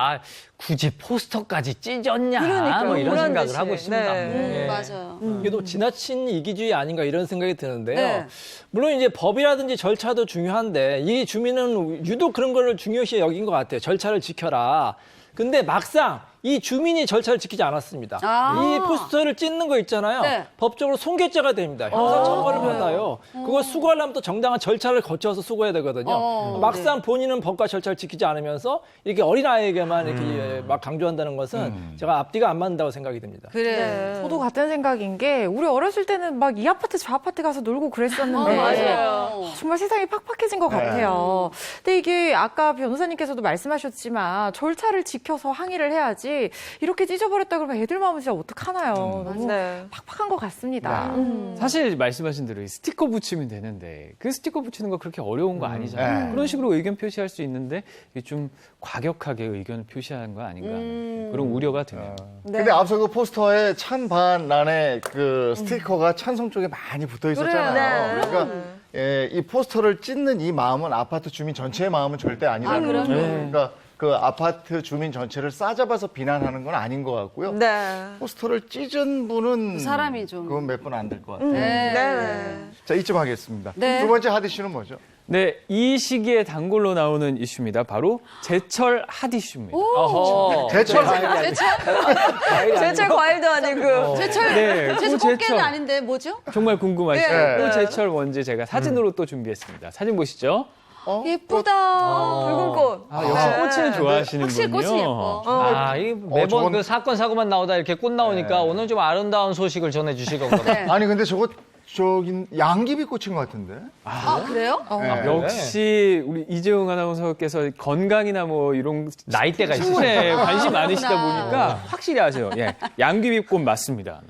굳이 포스터까지 찢었냐 그러니까요. 뭐 이런 그런 생각을 듯이. 하고 있습니다. 네. 맞아요. 이게 또 지나친 이기주의 아닌가 이런 생각이 드는데요. 네. 물론 이제 법이라든지 절차도 중요한데 이 주민은 유독 그런 걸 중요시 여긴 것 같아요. 절차를 지켜라. 근데 막상 이 주민이 절차를 지키지 않았습니다. 아. 이 포스터를 찢는 거 있잖아요. 네. 법적으로 손괴죄가 됩니다. 형사처벌을 받아요. 그걸 수거하려면 또 정당한 절차를 거쳐서 수거해야 되거든요. 막상 본인은 법과 절차를 지키지 않으면서 이렇게 어린아이에게만 이렇게 막 강조한다는 것은 제가 앞뒤가 안 맞는다고 생각이 듭니다. 그래. 저도 같은 생각인 게 우리 어렸을 때는 막 이 아파트 저 아파트 가서 놀고 그랬었는데 맞아요. 정말 세상이 팍팍해진 것 같아요. 근데 이게 아까 변호사님께서도 말씀하셨지만 절차를 지켜서 항의를 해야지 이렇게 찢어버렸다 그러면 애들 마음은 진짜 어떡하나요. 너무 팍팍한 것 같습니다. 사실 말씀하신 대로 이 스티커 붙이면 되는데 그 스티커 붙이는 거 그렇게 어려운 거 아니잖아요. 그런 식으로 의견 표시할 수 있는데 이게 좀 과격하게 의견을 표시하는 거 아닌가 하는 그런 우려가 드네요. 근데 앞서 그 포스터에 찬반 안에 그 스티커가 찬성 쪽에 많이 붙어 있었잖아요. 그러니까 예, 이 포스터를 찢는 이 마음은 아파트 주민 전체의 마음은 절대 아니라는 거죠. 그러니까 그 아파트 주민 전체를 싸잡아서 비난하는 건 아닌 것 같고요. 포스터를 찢은 분은 사람이 좀 그건 몇 분 안 될 것 같아요. 자, 이쯤 하겠습니다. 네. 두 번째 핫 이슈는 뭐죠? 네, 이 시기에 단골로 나오는 이슈입니다. 바로 제철 핫 이슈입니다. 제철 제철 과일도 아니고. 제철, 네, 제철 그 꽃게는 아닌데 뭐죠? 정말 궁금하시죠? 네. 그 제철 원재 제가 사진으로 또 준비했습니다. 사진 보시죠. 예쁘다. 붉은 꽃. 역시 꽃을 좋아하시는군요. 확실히 꽃이 예뻐. 이 매번 그 사건 사고만 나오다 이렇게 꽃 나오니까 오늘 좀 아름다운 소식을 전해주실 거거든요. 아니 근데 저기 양귀비 꽃인 것 같은데. 아, 그래요? 역시 우리 이재용 아나운서께서 건강이나 뭐 이런 나이대가 식물에 관심 많으시다 그렇구나. 보니까 확실히 아세요. 예, 양귀비꽃 맞습니다.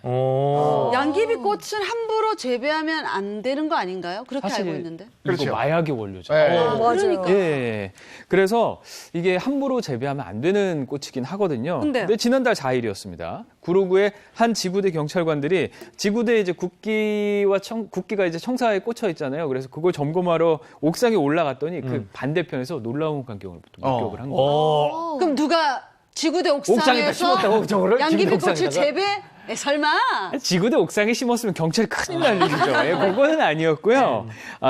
양귀비꽃은 함부로 재배하면 안 되는 거 아닌가요? 그렇게 알고 있는데. 그리고 마약의 원료죠. 그러니까. 예. 그래서 이게 함부로 재배하면 안 되는 꽃이긴 하거든요. 근데 지난달 4일이었습니다. 구로구의 한 지구대 경찰관들이 지구대 이제 국기가 이제 청사에 꽂혀 있잖아요. 그래서 그걸 점검하러 옥상에 올라갔더니 그 반대편에서 놀라운 광경을 목격을 한 거예요. 그럼 누가 지구대 옥상에다 옥상에서 심었다고 저거를? 양귀비꽃을 지구대 재배? 설마? 지구대 옥상에 심었으면 경찰 큰일 날 일이죠. 예, 그거는 아니었고요.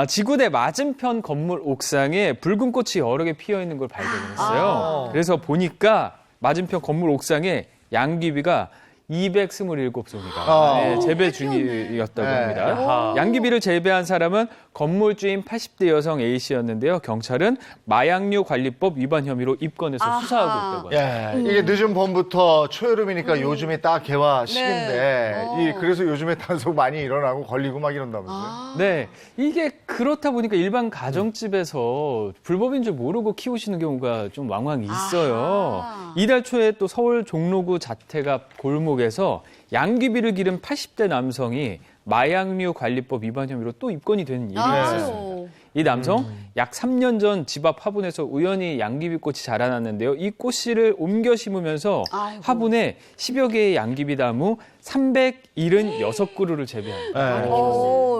지구대 맞은편 건물 옥상에 붉은 꽃이 여러 개 피어 있는 걸 발견했어요. 그래서 보니까 맞은편 건물 옥상에 양귀비가 227송이가 재배 중이었다고 합니다. 양귀비를 재배한 사람은 건물주인 80대 여성 A씨였는데요. 경찰은 마약류 관리법 위반 혐의로 입건해서 수사하고 있다고 합니다. 이게 늦은 봄부터 초여름이니까 요즘에 딱 개화 시기인데 그래서 요즘에 단속 많이 일어나고 걸리고 막 이런다면서요? 네, 이게 그렇다 보니까 일반 가정집에서 불법인 줄 모르고 키우시는 경우가 좀 왕왕 있어요. 이달 초에 또 서울 종로구 자택앞 골목에서 양귀비를 기른 80대 남성이 마약류 관리법 위반 혐의로 또 입건이 된 일이 있었습니다. 이 남성 약 3년 전 집 앞 화분에서 우연히 양귀비꽃이 자라났는데요. 이 꽃씨를 옮겨 심으면서 화분에 10여 개의 양귀비 나무 376그루를 재배합니다.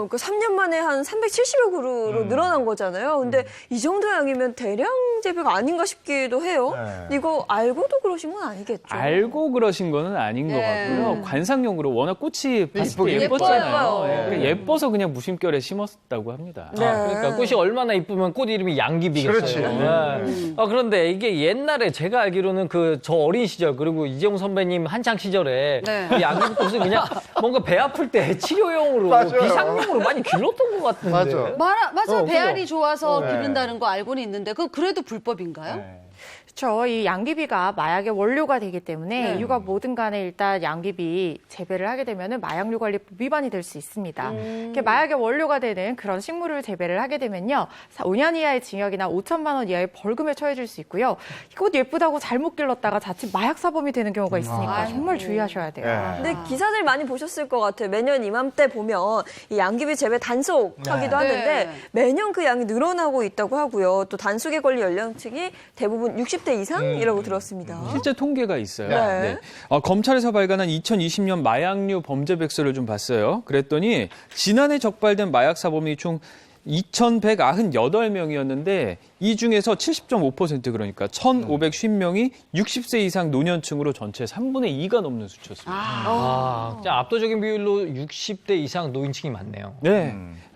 그 3년 만에 한 370여 그루로 늘어난 거잖아요. 근데 이 정도 양이면 대량 재배가 아닌가 싶기도 해요. 이거 알고도 그러신 건 아니겠죠? 알고 그러신 거는 아닌 것 같고요. 관상용으로 워낙 꽃이 봤을 때 예뻤잖아요. 예뻐서 그냥 무심결에 심었다고 합니다. 그러니까 꽃이 얼마나 이쁘면 꽃 이름이 양귀비겠어요. 그런데 이게 옛날에 제가 알기로는 저 어린 시절 그리고 이재용 선배님 한창 시절에 이 양귀비꽃을 그냥 뭔가 배 아플 때 치료용으로 비상용으로 많이 길렀던 것 같은데. 맞아. 배알이 좋아서 기른다는 거 알고는 있는데 그래도 불법인가요? 그렇죠. 이 양귀비가 마약의 원료가 되기 때문에 이유가 뭐든 간에 일단 양귀비 재배를 하게 되면은 마약류 관리법 위반이 될 수 있습니다. 이렇게 마약의 원료가 되는 그런 식물을 재배를 하게 되면요, 5년 이하의 징역이나 5천만 원 이하의 벌금에 처해질 수 있고요. 이것 예쁘다고 잘못 길렀다가 자칫 마약 사범이 되는 경우가 있으니까 정말 주의하셔야 돼요. 근데 기사들 많이 보셨을 것 같아요. 매년 이맘때 보면 이 양귀비 재배 단속하기도 하는데 매년 그 양이 늘어나고 있다고 하고요. 또 단속에 걸린 연령층이 대부분 60대 이상이라고 들었습니다. 실제 통계가 있어요. 검찰에서 발간한 2020년 마약류 범죄 백서를 좀 봤어요. 그랬더니 지난해 적발된 마약 사범이 총 2,198명이었는데 이 중에서 70.5% 그러니까 1,550명이 60세 이상 노년층으로 전체 3분의 2가 넘는 수치였습니다. 진짜 압도적인 비율로 60대 이상 노인층이 많네요. 네.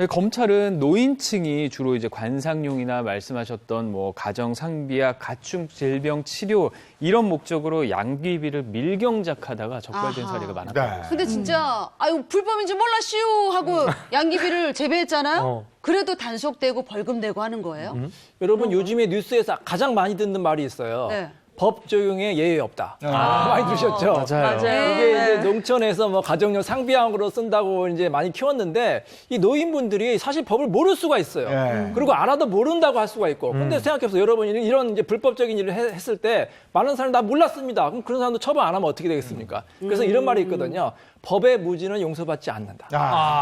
검찰은 노인층이 주로 이제 관상용이나 말씀하셨던 뭐 가정 상비약, 가축 질병 치료 이런 목적으로 양귀비를 밀경작하다가 적발된 사례가 많았다. 근데 진짜 아유 불법인지 몰랐슈 하고 양귀비를 재배했잖아요. 그래도 단속되고 벌금되고 하는 거예요? 여러분 요즘에 뉴스에서 가장 많이 듣는 말이 있어요. 네. 법 적용에 예외 없다. 많이 들으셨죠? 맞아요. 이게 이제 농촌에서 뭐 가정용 상비약으로 쓴다고 이제 많이 키웠는데 이 노인분들이 사실 법을 모를 수가 있어요. 그리고 알아도 모른다고 할 수가 있고. 근데 생각해보세요. 여러분이 이런 이제 불법적인 일을 했을 때 많은 사람이 나 몰랐습니다. 그럼 그런 사람도 처벌 안 하면 어떻게 되겠습니까? 그래서 이런 말이 있거든요. 법의 무지는 용서받지 않는다.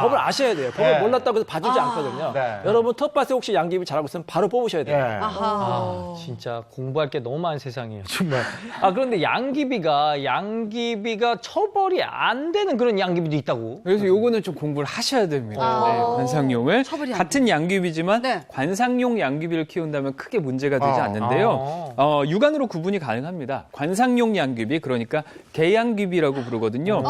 법을 아셔야 돼요. 법을 몰랐다고 해서 봐주지 않거든요. 여러분 텃밭에 혹시 양귀비 자라고 있으면 바로 뽑으셔야 돼요. 진짜 공부할 게 너무 많은 세상이에요, 정말. 그런데 양귀비가 처벌이 안 되는 그런 양귀비도 있다고? 그래서 요거는 좀 공부를 하셔야 됩니다. 네, 관상용을. 같은 양귀비지만 관상용 양귀비를 키운다면 크게 문제가 되지 않는데요. 육안으로 구분이 가능합니다. 관상용 양귀비, 그러니까 개양귀비라고 부르거든요.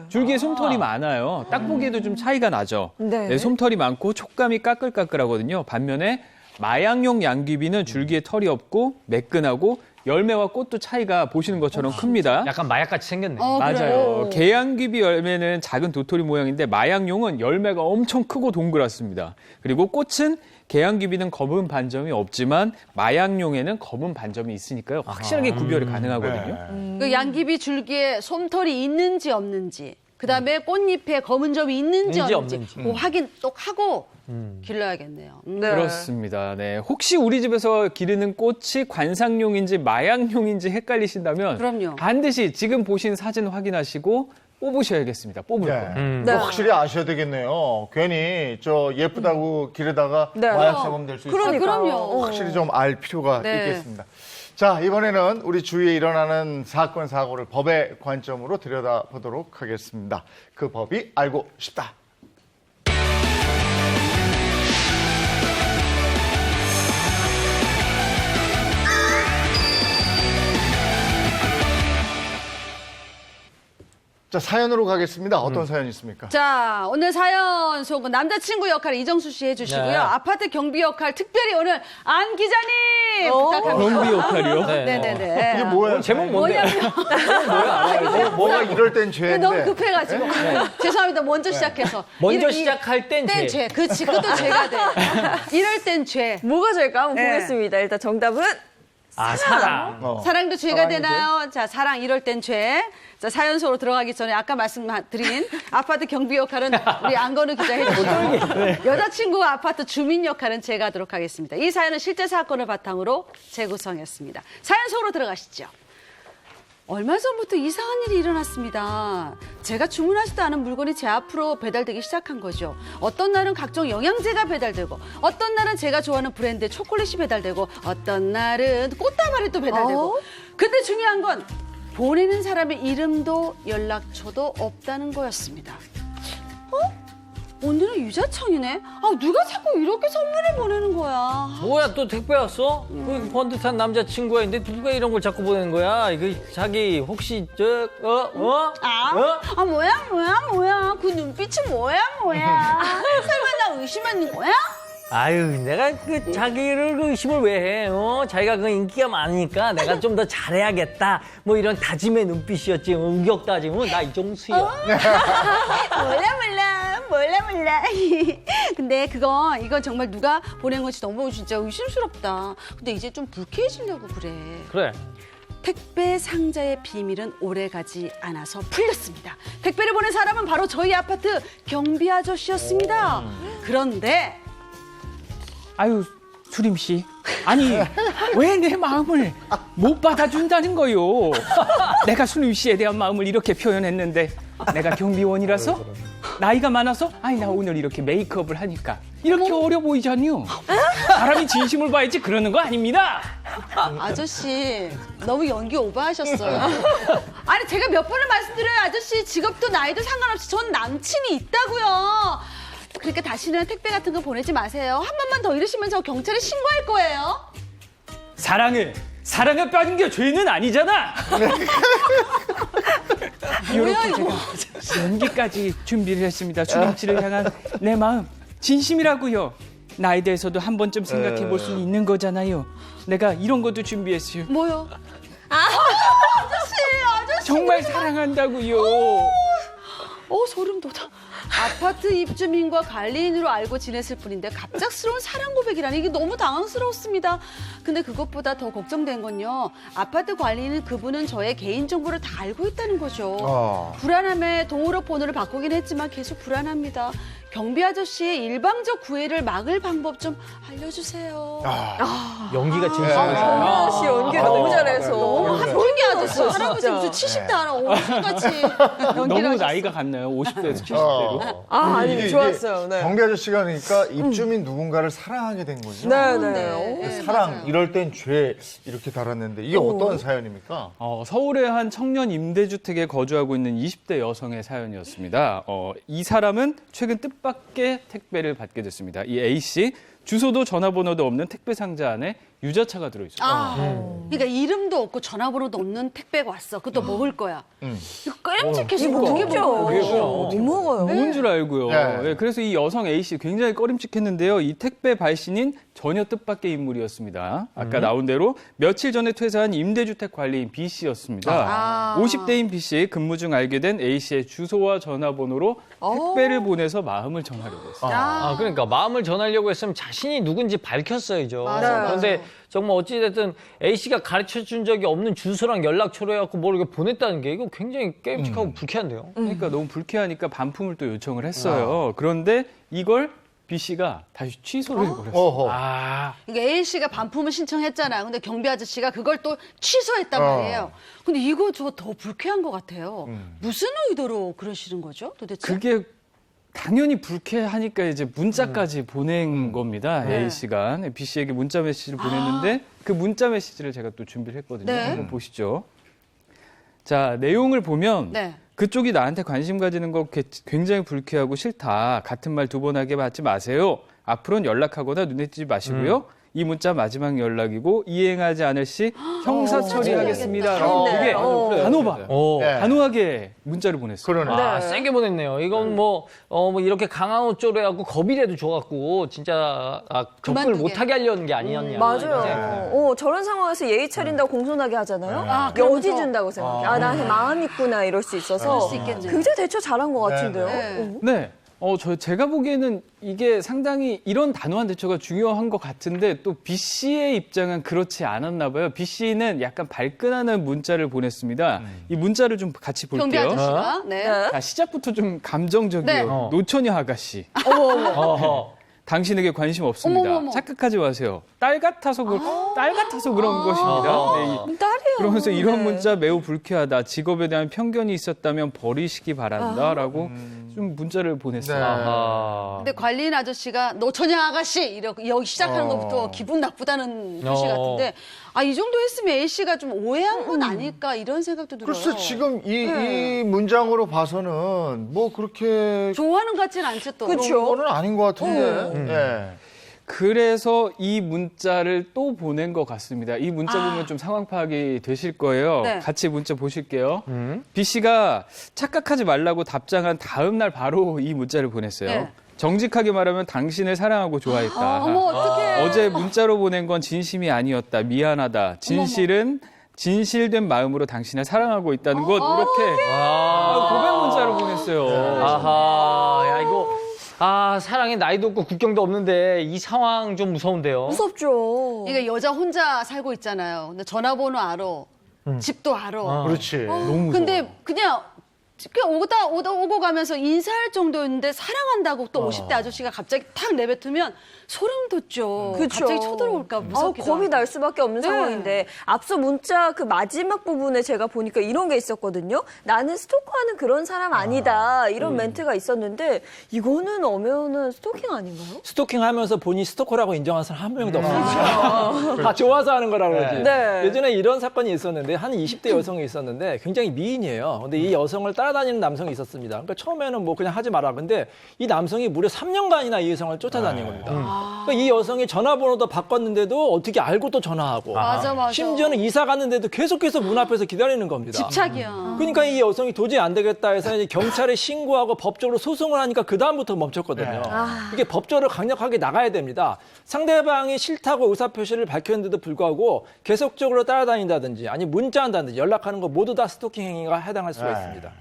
줄기에 솜털이 많아요. 딱 보기에도 좀 차이가 나죠. 네, 솜털이 많고 촉감이 까끌까끌하거든요. 반면에 마양용 양귀비는 줄기에 털이 없고 매끈하고 열매와 꽃도 차이가 보시는 것처럼 큽니다. 약간 마약같이 생겼네. 맞아요. 개양귀비 열매는 작은 도토리 모양인데 마양용은 열매가 엄청 크고 동그랗습니다. 그리고 꽃은 개양귀비는 검은 반점이 없지만 마양용에는 검은 반점이 있으니까요. 확실하게 구별이 가능하거든요. 그 양귀비 줄기에 솜털이 있는지 없는지, 그다음에 꽃잎에 검은 점이 있는지 없는지 그 확인 똑 하고 길러야겠네요. 그렇습니다. 네. 혹시 우리 집에서 기르는 꽃이 관상용인지 마양용인지 헷갈리신다면 그럼요. 반드시 지금 보신 사진 확인하시고 뽑으셔야겠습니다. 뽑을 거. 확실히 아셔야 되겠네요. 괜히 예쁘다고 기르다가 마약 사범될 수 있으니까 그럼요. 확실히 좀 알 필요가 있겠습니다. 자, 이번에는 우리 주위에 일어나는 사건, 사고를 법의 관점으로 들여다보도록 하겠습니다. 그 법이 알고 싶다. 자, 사연으로 가겠습니다. 어떤 사연이 있습니까? 자, 오늘 사연 속은 남자친구 역할 이정수 씨 해주시고요. 네. 아파트 경비 역할 특별히 오늘 안 기자님 부탁합니다. 경비 역할이요? 네네네. 이게 뭐예요? 제목 뭔데? 뭐가 이럴 땐 죄인데. 너무 급해가지고. 죄송합니다. 먼저 시작해서. 먼저 시작할 땐 죄. 죄. 그렇지. 그것도 죄가 돼. 이럴 땐 죄. 뭐가 죄일까? 한번 보겠습니다. 일단 정답은 사랑. 사랑도 죄가 되나요? 자, 사랑 이럴 땐 죄. 자, 사연 속으로 들어가기 전에 아까 말씀드린 아파트 경비 역할은 우리 안건우 기자 해주시고 여자친구와 아파트 주민 역할은 제가 하도록 하겠습니다. 이 사연은 실제 사건을 바탕으로 재구성했습니다. 사연 속으로 들어가시죠. 얼마 전부터 이상한 일이 일어났습니다. 제가 주문하지도 않은 물건이 제 앞으로 배달되기 시작한 거죠. 어떤 날은 각종 영양제가 배달되고 어떤 날은 제가 좋아하는 브랜드의 초콜릿이 배달되고 어떤 날은 꽃다발이 또 배달되고 근데 중요한 건 보내는 사람의 이름도 연락처도 없다는 거였습니다. 오늘은 유자청이네. 누가 자꾸 이렇게 선물을 보내는 거야. 뭐야, 또 택배 왔어? 그 번듯한 남자친구가 있는데 누가 이런 걸 자꾸 보내는 거야? 이거 자기 혹시 뭐야? 그 눈빛이 뭐야? 설마 나 의심하는 거야? 아유, 내가 그 자기를 의심을 왜 해? 자기가 그 인기가 많으니까 내가 좀 더 잘해야겠다. 뭐 이런 다짐의 눈빛이었지. 우격 다짐은 나 이정수야. 몰라. 근데 이건 정말 누가 보낸 건지 너무 진짜 의심스럽다. 근데 이제 좀 불쾌해지려고 그래. 그래. 택배 상자의 비밀은 오래가지 않아서 풀렸습니다. 택배를 보낸 사람은 바로 저희 아파트 경비 아저씨였습니다. 그런데 아유, 수림 씨. 아니, 왜 내 마음을 못 받아준다는 거요? 내가 수림 씨에 대한 마음을 이렇게 표현했는데 내가 경비원이라서? 나이가 많아서? 아니, 나 오늘 이렇게 메이크업을 하니까 이렇게 어려 보이지 않요? 사람이 진심을 봐야지 그러는 거 아닙니다. 아저씨, 너무 연기 오버하셨어요. 아니, 제가 몇 번을 말씀드려요. 아저씨, 직업도 나이도 상관없이 전 남친이 있다고요. 그렇게 다시는 택배 같은 거 보내지 마세요. 한 번만 더 이러시면 저 경찰에 신고할 거예요. 사랑에 빠진 게 죄는 아니잖아. 이렇게 제가 연기까지 준비를 했습니다. 주림치를 향한 내 마음 진심이라고요. 나에 대해서도 한 번쯤 생각해 볼 수 있는 거잖아요. 내가 이런 것도 준비했어요. 뭐요? 아저씨. 정말 사랑한다고요. 소름 돋아. 아파트 입주민과 관리인으로 알고 지냈을 뿐인데 갑작스러운 사랑 고백이라니 이게 너무 당황스러웠습니다. 근데 그것보다 더 걱정된 건요. 아파트 관리인은 그분은 저의 개인정보를 다 알고 있다는 거죠. 불안함에 동호로 번호를 바꾸긴 했지만 계속 불안합니다. 경비 아저씨의 일방적 구애를 막을 방법 좀 알려주세요. 연기가 진짜 경비 아저씨 연기 너무 잘해서. 너무 한경기 아저씨 할아버지 무슨 70대 알아. 50같이 너무 나이가 같나요? 50대에서 70대로? 아니 좋았어요. 네. 경비 아저씨가 그러니까 입주민 누군가를 사랑하게 된 거죠. 네. 사랑, 맞아요. 이럴 땐 죄 이렇게 달았는데 이게 어떤 사연입니까? 서울의 한 청년 임대주택에 거주하고 있는 20대 여성의 사연이었습니다. 이 사람은 최근 뜻밖의 택배를 받게 됐습니다. 이 A씨, 주소도 전화번호도 없는 택배 상자 안에 유자차가 들어있어요. 그러니까 이름도 없고 전화번호도 없는 택배가 왔어. 그것도 먹을 거야. 이거 꺼림칙해서 이거 어떻게 먹죠? 못 먹어요. 뭔 줄 알고요. 네. 예, 그래서 이 여성 A씨 굉장히 꺼림칙했는데요. 이 택배 발신인 전혀 뜻밖의 인물이었습니다. 아까 나온 대로 며칠 전에 퇴사한 임대주택 관리인 B씨였습니다. 50대인 B씨 근무 중 알게 된 A씨의 주소와 전화번호로 택배를 보내서 마음을 전하려고 했어요. 그러니까 마음을 전하려고 했으면 자신이 누군지 밝혔어야죠. 맞아요. 그런데 정말 어찌됐든 A씨가 가르쳐준 적이 없는 주소랑 연락처로 해갖고 뭘 이렇게 보냈다는 게 이거 굉장히 깨임직하고 불쾌한데요. 그러니까 너무 불쾌하니까 반품을 또 요청을 했어요. 그런데 이걸 B씨가 다시 취소를 해버렸어요. 그러니까 A씨가 반품을 신청했잖아요. 근데 경비 아저씨가 그걸 또 취소했단 말이에요. 근데 이거 저 더 불쾌한 것 같아요. 무슨 의도로 그러시는 거죠, 도대체? 그게 당연히 불쾌하니까 이제 문자까지 보낸 겁니다. A씨가 B씨에게 문자 메시지를 보냈는데 그 문자 메시지를 제가 또 준비를 했거든요. 한번 보시죠. 자, 내용을 보면 그쪽이 나한테 관심 가지는 거 굉장히 불쾌하고 싫다. 같은 말 두 번 하게 하지 마세요. 앞으로는 연락하거나 눈에 띄지 마시고요. 이 문자 마지막 연락이고 이행하지 않을 시 형사 처리하겠습니다. 이게 단호하게 문자를 보냈어요. 세게 보냈네요. 이건 뭐 이렇게 강한 옷조로 해갖고 겁이라도 줘갖고 진짜 접근을 못하게 하려는 게 아니었냐. 맞아요. 저런 상황에서 예의 차린다고 공손하게 하잖아요. 여지 준다고 생각해. 나한테 마음 있구나 이럴 수 있어서 굉장히 대처 잘한 것 같은데요. 네. 제가 보기에는 이게 상당히 이런 단호한 대처가 중요한 것 같은데 또 B 씨의 입장은 그렇지 않았나 봐요. B 씨는 약간 발끈하는 문자를 보냈습니다. 이 문자를 좀 같이 볼게요. 경비 아저씨가. 자, 시작부터 좀 감정적이에요. 노처녀 아가씨. 당신에게 관심 없습니다. 어머머머. 착각하지 마세요. 딸 같아서 그런 것입니다. 딸이요. 그러면서 이런 문자 매우 불쾌하다. 직업에 대한 편견이 있었다면 버리시기 바란다라고 좀 문자를 보냈어요. 근데 관리인 아저씨가 노처녀 아가씨 이렇게 여기 시작하는 것부터 기분 나쁘다는 표시 같은데 이 정도 했으면 A씨가 좀 오해한 건 아닐까 이런 생각도 들어요. 글쎄 지금 이 문장으로 봐서는 뭐 그렇게 좋아하는 것 같지는 않죠 또. 그런 거는 아닌 것 같은데. 그래서 이 문자를 또 보낸 것 같습니다. 이 문자 보면 좀 상황 파악이 되실 거예요. 같이 문자 보실게요. B 씨가 착각하지 말라고 답장한 다음 날 바로 이 문자를 보냈어요. 정직하게 말하면 당신을 사랑하고 좋아했다. 어머 어떡해. 어제 문자로 보낸 건 진심이 아니었다. 미안하다. 진실된 마음으로 당신을 사랑하고 있다는 것 이렇게 고백 문자로 보냈어요. 야 이거 사랑에 나이도 없고 국경도 없는데 이 상황 좀 무서운데요. 무섭죠. 이게 여자 혼자 살고 있잖아요. 근데 전화번호 알아. 집도 알아. 그렇지. 너무 무서워. 근데 그냥 오고 가면서 인사할 정도였는데 사랑한다고 또 50대 아저씨가 갑자기 탁 내뱉으면 소름 돋죠. 그쵸. 갑자기 쳐들어올까 무섭기도 겁이 하고. 날 수밖에 없는 상황인데 앞서 문자 그 마지막 부분에 제가 보니까 이런 게 있었거든요. 나는 스토커하는 그런 사람 아니다. 이런 멘트가 있었는데 이거는 엄연한 스토킹 아닌가요? 스토킹하면서 본인이 스토커라고 인정한 사람 한 명도 없어요. 다 좋아서 하는 거라 그러지. 네. 예전에 이런 사건이 있었는데 한 20대 여성이 있었는데 굉장히 미인이에요. 근데 이 여성을 따라 따라다니는 남성이 있었습니다. 그러니까 처음에는 뭐 그냥 하지 마라. 근데 이 남성이 무려 3년간이나 이 여성을 쫓아다닌 겁니다. 그러니까 이 여성이 전화번호도 바꿨는데도 어떻게 알고 또 전화하고. 맞아. 심지어는 이사 갔는데도 계속해서 문 앞에서 기다리는 겁니다. 집착이야. 그러니까 이 여성이 도저히 안 되겠다 해서 이제 경찰에 신고하고 법적으로 소송을 하니까 그다음부터 멈췄거든요. 이게 법적으로 강력하게 나가야 됩니다. 상대방이 싫다고 의사표시를 밝혔는데도 불구하고 계속적으로 따라다닌다든지 아니 문자한다든지 연락하는 거 모두 다 스토킹 행위가 해당할 수가 있습니다.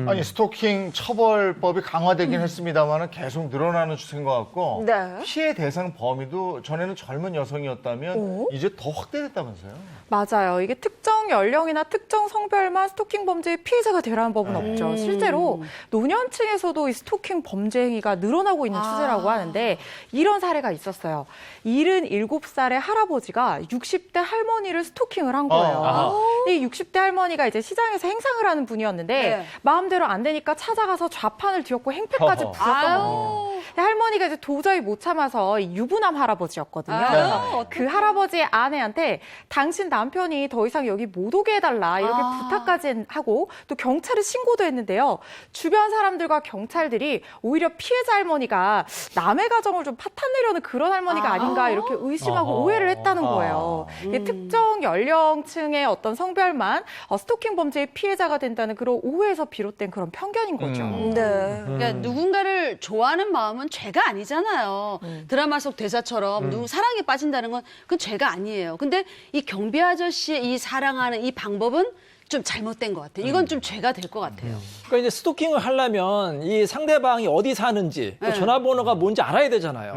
아니 스토킹 처벌법이 강화되긴 했습니다만 계속 늘어나는 추세인 것 같고 네. 피해 대상 범위도 전에는 젊은 여성이었다면 이제 더 확대됐다면서요? 맞아요. 이게 특정 연령이나 특정 성별만 스토킹 범죄의 피해자가 되라는 법은 없죠. 실제로 노년층에서도 이 스토킹 범죄 행위가 늘어나고 있는 추세라고 하는데 이런 사례가 있었어요. 77살의 할아버지가 60대 할머니를 스토킹을 한 거예요. 이 60대 할머니가 이제 시장에서 행상을 하는 분이었는데 마음대로 안 되니까 찾아가서 좌판을 뒤엎고 행패까지 부렸던 겁니다. 할머니가 이제 도저히 못 참아서 유부남 할아버지였거든요. 그래서 그 할아버지의 아내한테 당신 남편이 더 이상 여기 못 오게 해달라 이렇게 부탁까지 하고 또 경찰에 신고도 했는데요. 주변 사람들과 경찰들이 오히려 피해자 할머니가 남의 가정을 좀 파탄내려는 그런 할머니가 아닌가 이렇게 의심하고 오해를 했다는 거예요. 이게 특정 연령층의 어떤 성별만 스토킹 범죄의 피해자가 된다는 그런 오해에서 비롯된 그런 편견인 거죠. 그러니까 누군가를 좋아하는 마음은 죄가 아니잖아요. 드라마 속 대사처럼 누구 사랑에 빠진다는 건 그건 죄가 아니에요. 근데 이 경비 아저씨의 이 사랑하는 이 방법은 좀 잘못된 것 같아요. 이건 좀 죄가 될 것 같아요. 그러니까 이제 스토킹을 하려면 이 상대방이 어디 사는지 또 전화번호가 뭔지 알아야 되잖아요.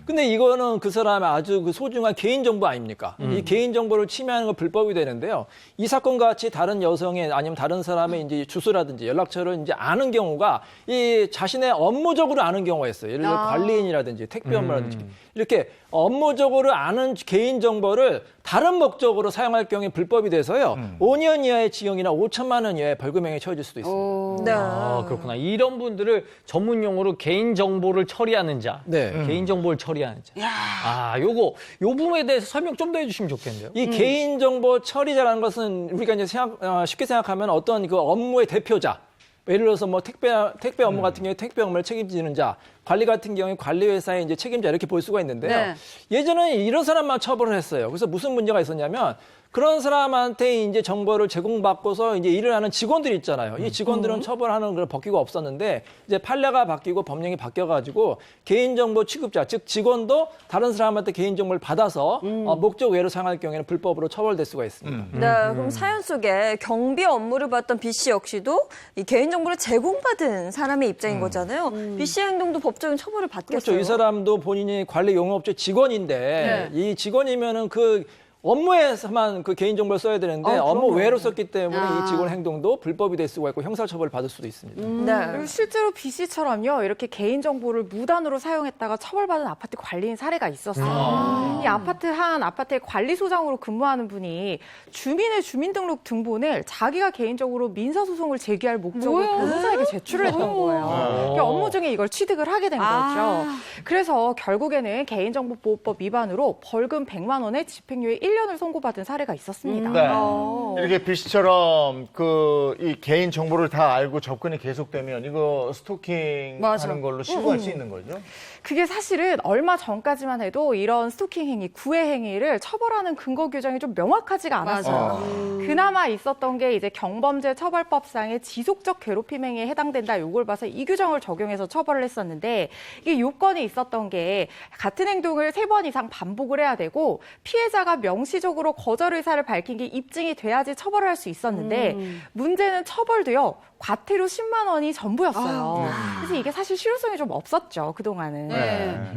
근데 이거는 그 사람의 아주 그 소중한 개인정보 아닙니까? 이 개인정보를 침해하는 건 불법이 되는데요. 이 사건 같이 다른 여성의 아니면 다른 사람의 이제 주소라든지 연락처를 이제 아는 경우가 이 자신의 업무적으로 아는 경우가 있어요. 예를 들어 관리인이라든지 택배 업무라든지 이렇게 업무적으로 아는 개인정보를 다른 목적으로 사용할 경우에 불법이 돼서요. 5년 이하의 징역이나 5천만 원 이하의 벌금형에 처해질 수도 있습니다. 아, 그렇구나. 이런 분들을 전문 용어로 개인 정보를 처리하는 자. 개인 정보를 처리하는 자. 요 부분에 대해서 설명 좀 더 해주시면 좋겠네요. 이 개인 정보 처리자라는 것은 우리가 이제 쉽게 생각하면 어떤 그 업무의 대표자. 예를 들어서 뭐 택배 업무 같은 경우에 택배 업무를 책임지는 자, 관리 같은 경우에 관리회사의 이제 책임자 이렇게 볼 수가 있는데요. 예전에는 이런 사람만 처벌을 했어요. 그래서 무슨 문제가 있었냐면 그런 사람한테 이제 정보를 제공받고서 이제 일을 하는 직원들이 있잖아요. 이 직원들은 처벌하는 그런 법규가 없었는데 이제 판례가 바뀌고 법령이 바뀌어가지고 개인정보 취급자, 즉 직원도 다른 사람한테 개인정보를 받아서 목적 외로 사용할 경우에는 불법으로 처벌될 수가 있습니다. 네, 그럼 사연 속에 경비 업무를 봤던 B 씨 역시도 이 개인정보를 제공받은 사람의 입장인 거잖아요. B 씨의 행동도 법적인 처벌을 받겠어요. 그렇죠. 이 사람도 본인이 관리 용역업체 직원인데 이 직원이면은 그 업무에서만 그 개인정보를 써야 되는데 업무 외로 썼기 때문에 이 직원 행동도 불법이 될 수가 있고 형사처벌을 받을 수도 있습니다. 네. 그리고 실제로 B 씨처럼요. 이렇게 개인정보를 무단으로 사용했다가 처벌받은 아파트 관리인 사례가 있었어요. 이 한 아파트의 관리소장으로 근무하는 분이 주민의 주민등록 등본을 자기가 개인적으로 민사소송을 제기할 목적으로 변호사에게 제출을 했던 거예요. 그러니까 업무 중에 이걸 취득을 하게 된 거죠. 그래서 결국에는 개인정보보호법 위반으로 벌금 100만 원에 집행유예 1년을 선고받은 사례가 있었습니다. 이렇게 B 씨처럼 이 개인 정보를 다 알고 접근이 계속되면 이거 스토킹 하는 걸로 신고할 수 있는 거죠? 그게 사실은 얼마 전까지만 해도 이런 스토킹 행위, 구애 행위를 처벌하는 근거 규정이 좀 명확하지가 않았어요. 그나마 있었던 게 이제 경범죄 처벌법상의 지속적 괴롭힘 행위에 해당된다 요걸 봐서 이 규정을 적용해서 처벌을 했었는데 이게 요건이 있었던 게 같은 행동을 3번 이상 반복을 해야 되고 피해자가 명시적으로 거절 의사를 밝힌 게 입증이 돼야지 처벌을 할 수 있었는데 문제는 처벌도요. 과태료 10만 원이 전부였어요. 그래서 이게 사실 실효성이 좀 없었죠, 그동안은.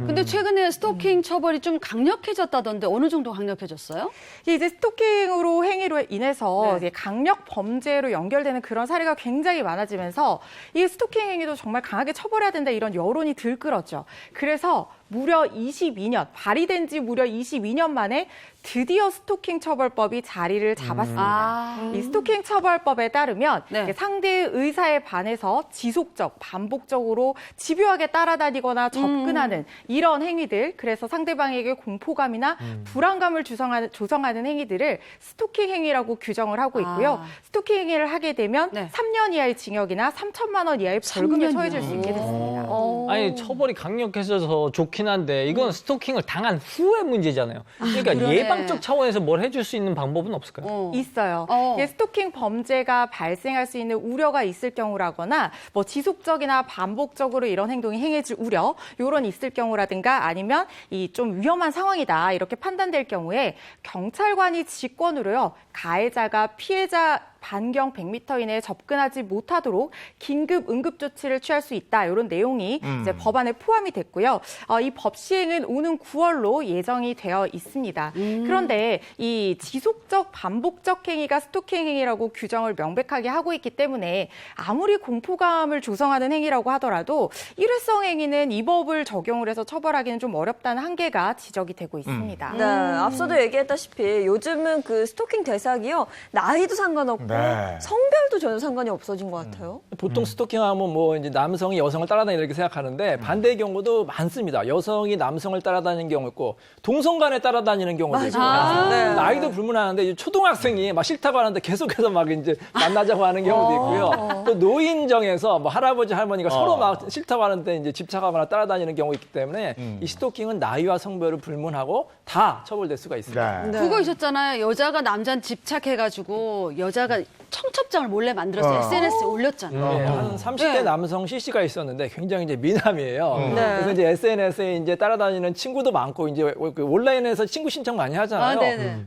근데 최근에 스토킹 처벌이 좀 강력해졌다던데 어느 정도 강력해졌어요? 이제 스토킹으로 행위로 인해서 이제 강력 범죄로 연결되는 그런 사례가 굉장히 많아지면서 이 스토킹 행위도 정말 강하게 처벌해야 된다 이런 여론이 들끓었죠. 그래서 무려 22년, 발의된 지 무려 22년 만에 드디어 스토킹 처벌법이 자리를 잡았습니다. 이 스토킹 처벌법에 따르면 상대의 의사에 반해서 지속적, 반복적으로 집요하게 따라다니거나 접근하는 이런 행위들, 그래서 상대방에게 공포감이나 불안감을 조성하는 행위들을 스토킹 행위라고 규정을 하고 있고요. 스토킹 행위를 하게 되면 3년 이하의 징역이나 3천만 원 이하의 벌금에 처해질 수 있게 됐습니다. 아니 처벌이 강력해져서 좋긴 한데 이건 스토킹을 당한 후의 문제잖아요. 그러니까 예방적 차원에서 뭘 해줄 수 있는 방법은 없을까요? 있어요. 스토킹 범죄가 발생할 수 있는 우려가 있을 경우라거나 뭐 지속적이나 반복적으로 이런 행동이 행해질 우려, 요런 있을 경우라든가 아니면 이 좀 위험한 상황이다 이렇게 판단될 경우에 경찰관이 직권으로요 가해자가 피해자 반경 100m 이내에 접근하지 못하도록 긴급 응급 조치를 취할 수 있다. 이런 내용이 이제 법안에 포함이 됐고요. 이 법 시행은 오는 9월로 예정이 되어 있습니다. 그런데 이 지속적 반복적 행위가 스토킹 행위라고 규정을 명백하게 하고 있기 때문에 아무리 공포감을 조성하는 행위라고 하더라도 일회성 행위는 이 법을 적용을 해서 처벌하기는 좀 어렵다는 한계가 지적이 되고 있습니다. 네, 앞서도 얘기했다시피 요즘은 그 스토킹 대상이요 나이도 상관없고 성별도 전혀 상관이 없어진 것 같아요. 보통 스토킹하면 뭐 이제 남성이 여성을 따라다니는 이렇게 생각하는데 반대의 경우도 많습니다. 여성이 남성을 따라다니는 경우 있고 동성 간에 따라다니는 경우도 있고 나이도 불문하는데 초등학생이 막 싫다고 하는데 계속해서 막 이제 만나자고 하는 경우도 있고요. 또 노인정에서 뭐 할아버지 할머니가 서로 막 싫다고 하는데 이제 집착하거나 따라다니는 경우 있기 때문에 이 스토킹은 나이와 성별을 불문하고 다 처벌될 수가 있습니다. 그거 있었잖아요. 여자가 남자한테 집착해가지고 여자가 청첩장을 몰래 만들어서 SNS에 올렸잖아요. 한 30대 남성 CC가 있었는데 굉장히 이제 미남이에요. 그래서 이제 SNS에 이제 따라다니는 친구도 많고 이제 온라인에서 친구 신청 많이 하잖아요.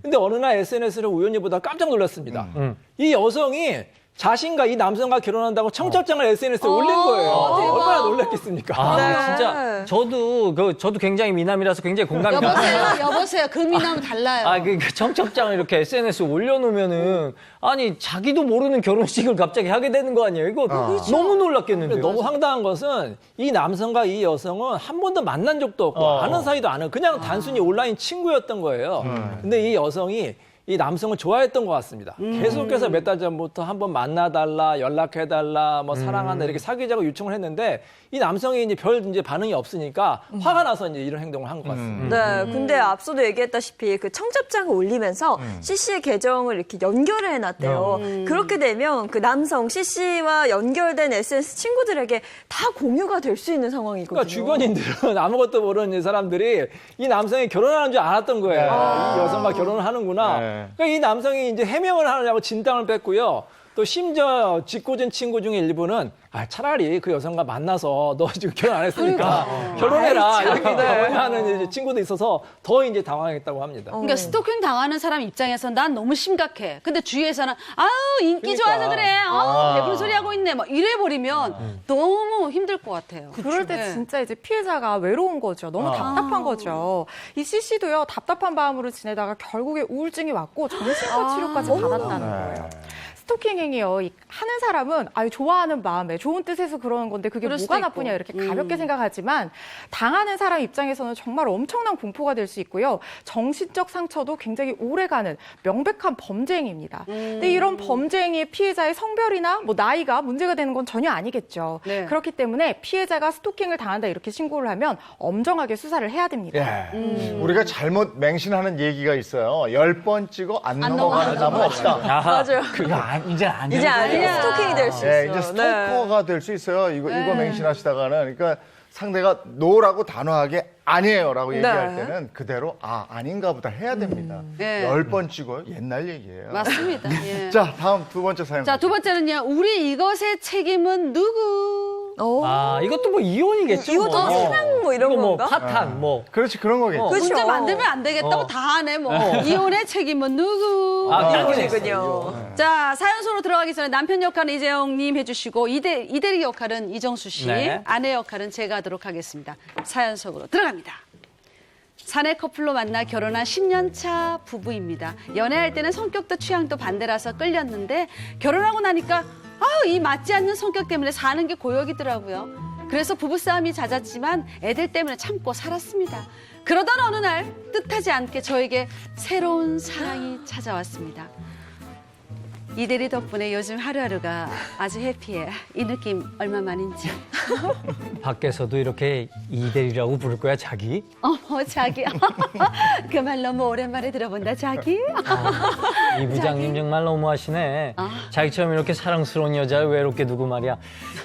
근데 어느 날 SNS를 우연히 보다 깜짝 놀랐습니다. 이 여성이 자신과 이 남성과 결혼한다고 청첩장을 SNS에 올린 거예요. 얼마나 놀랐겠습니까? 진짜 저도 굉장히 미남이라서 굉장히 공감이 가요. 여보세요. 그 미남은 달라요. 그 청첩장을 이렇게 SNS에 올려놓으면은 아니 자기도 모르는 결혼식을 갑자기 하게 되는 거 아니에요? 이거 너무 놀랐겠는데요. 너무 황당한 것은 이 남성과 이 여성은 한 번도 만난 적도 없고 아는 사이도 아는 그냥 단순히 온라인 친구였던 거예요. 근데 이 여성이 이 남성을 좋아했던 것 같습니다. 계속해서 몇 달 전부터 한번 만나달라, 연락해달라, 뭐 사랑한다 이렇게 사귀자고 요청을 했는데 이 남성이 이제 별 이제 반응이 없으니까 화가 나서 이제 이런 행동을 한 것 같습니다. 네, 근데 앞서도 얘기했다시피 그 청첩장을 올리면서 CC의 계정을 이렇게 연결을 해놨대요. 그렇게 되면 그 남성 CC와 연결된 SNS 친구들에게 다 공유가 될 수 있는 상황이거든요. 그러니까 주변인들은 아무것도 모르는 사람들이 이 남성이 결혼하는 줄 알았던 거예요. 이 여성과 결혼을 하는구나. 그러니까 이 남성이 이제 해명을 하느냐고 진땀을 뺐고요. 또 심지어 짓궂은 친구 중에 일부는 차라리 그 여성과 만나서 너 지금 결혼 안 했으니까 결혼해라 이렇게 하는 친구도 있어서 더 이제 당황했다고 합니다. 그러니까 스토킹 당하는 사람 입장에서 난 너무 심각해. 근데 주위에서는 아우 인기 좋아서 그래. 배부른 소리 하고 있네. 막 이래버리면 너무 힘들 것 같아요. 그럴 때 진짜 이제 피해자가 외로운 거죠. 너무 답답한 거죠. 이 CC도요 답답한 마음으로 지내다가 결국에 우울증이 왔고 정신과 치료까지 받았다는 거예요. 스토킹 행위요. 하는 사람은 좋아하는 마음에 좋은 뜻에서 그러는 건데 그게 뭐가 나쁘냐 이렇게 가볍게 생각하지만 당하는 사람 입장에서는 정말 엄청난 공포가 될 수 있고요. 정신적 상처도 굉장히 오래가는 명백한 범죄 행위입니다. 근데 이런 범죄 행위의 피해자의 성별이나 뭐 나이가 문제가 되는 건 전혀 아니겠죠. 그렇기 때문에 피해자가 스토킹을 당한다 이렇게 신고를 하면 엄정하게 수사를 해야 됩니다. 우리가 잘못 맹신하는 얘기가 있어요. 10번 찍어 안 넘어가는 사람은 없다. 맞아요. 이제 아니야. 이제 아니야. 스토킹이 될 수 있어요. 이제 스토커가 될 수 있어요. 이거 맹신하시다가는. 그러니까 상대가 노라고 단호하게 아니에요라고 얘기할 때는 그대로 아닌가 보다 해야 됩니다. 10번 찍어요. 옛날 얘기예요. 맞습니다. 자, 다음 두 번째 사연. 자, 두 번째는요. 우리 이것의 책임은 누구? 이것도 뭐 이혼이겠죠. 이것도 사랑 뭐 이런 건가? 파탄 뭐. 그렇지 그런 거겠죠. 문제 만들면 안 되겠다고 다 하네 뭐. 이혼의 책임은 누구? 이혼이군요. 자, 사연 속으로 들어가기 전에 남편 역할은 이재영님 해주시고 이대리 역할은 이정수 씨, 아내 역할은 제가 하도록 하겠습니다. 사연 속으로 들어갑니다. 사내 커플로 만나 결혼한 10년 차 부부입니다. 연애할 때는 성격도 취향도 반대라서 끌렸는데 결혼하고 나니까 이 맞지 않는 성격 때문에 사는 게 고역이더라고요. 그래서 부부싸움이 잦았지만 애들 때문에 참고 살았습니다. 그러던 어느 날 뜻하지 않게 저에게 새로운 사랑이 찾아왔습니다. 이대리 덕분에 요즘 하루하루가 아주 해피해. 이 느낌 얼마만인지. 밖에서도 이렇게 이대리라고 부를 거야, 자기? 어머, 자기. 그 말 너무 오랜만에 들어본다, 자기. 이 부장님 정말 너무하시네. 자기처럼 이렇게 사랑스러운 여자를 외롭게 두고 말이야.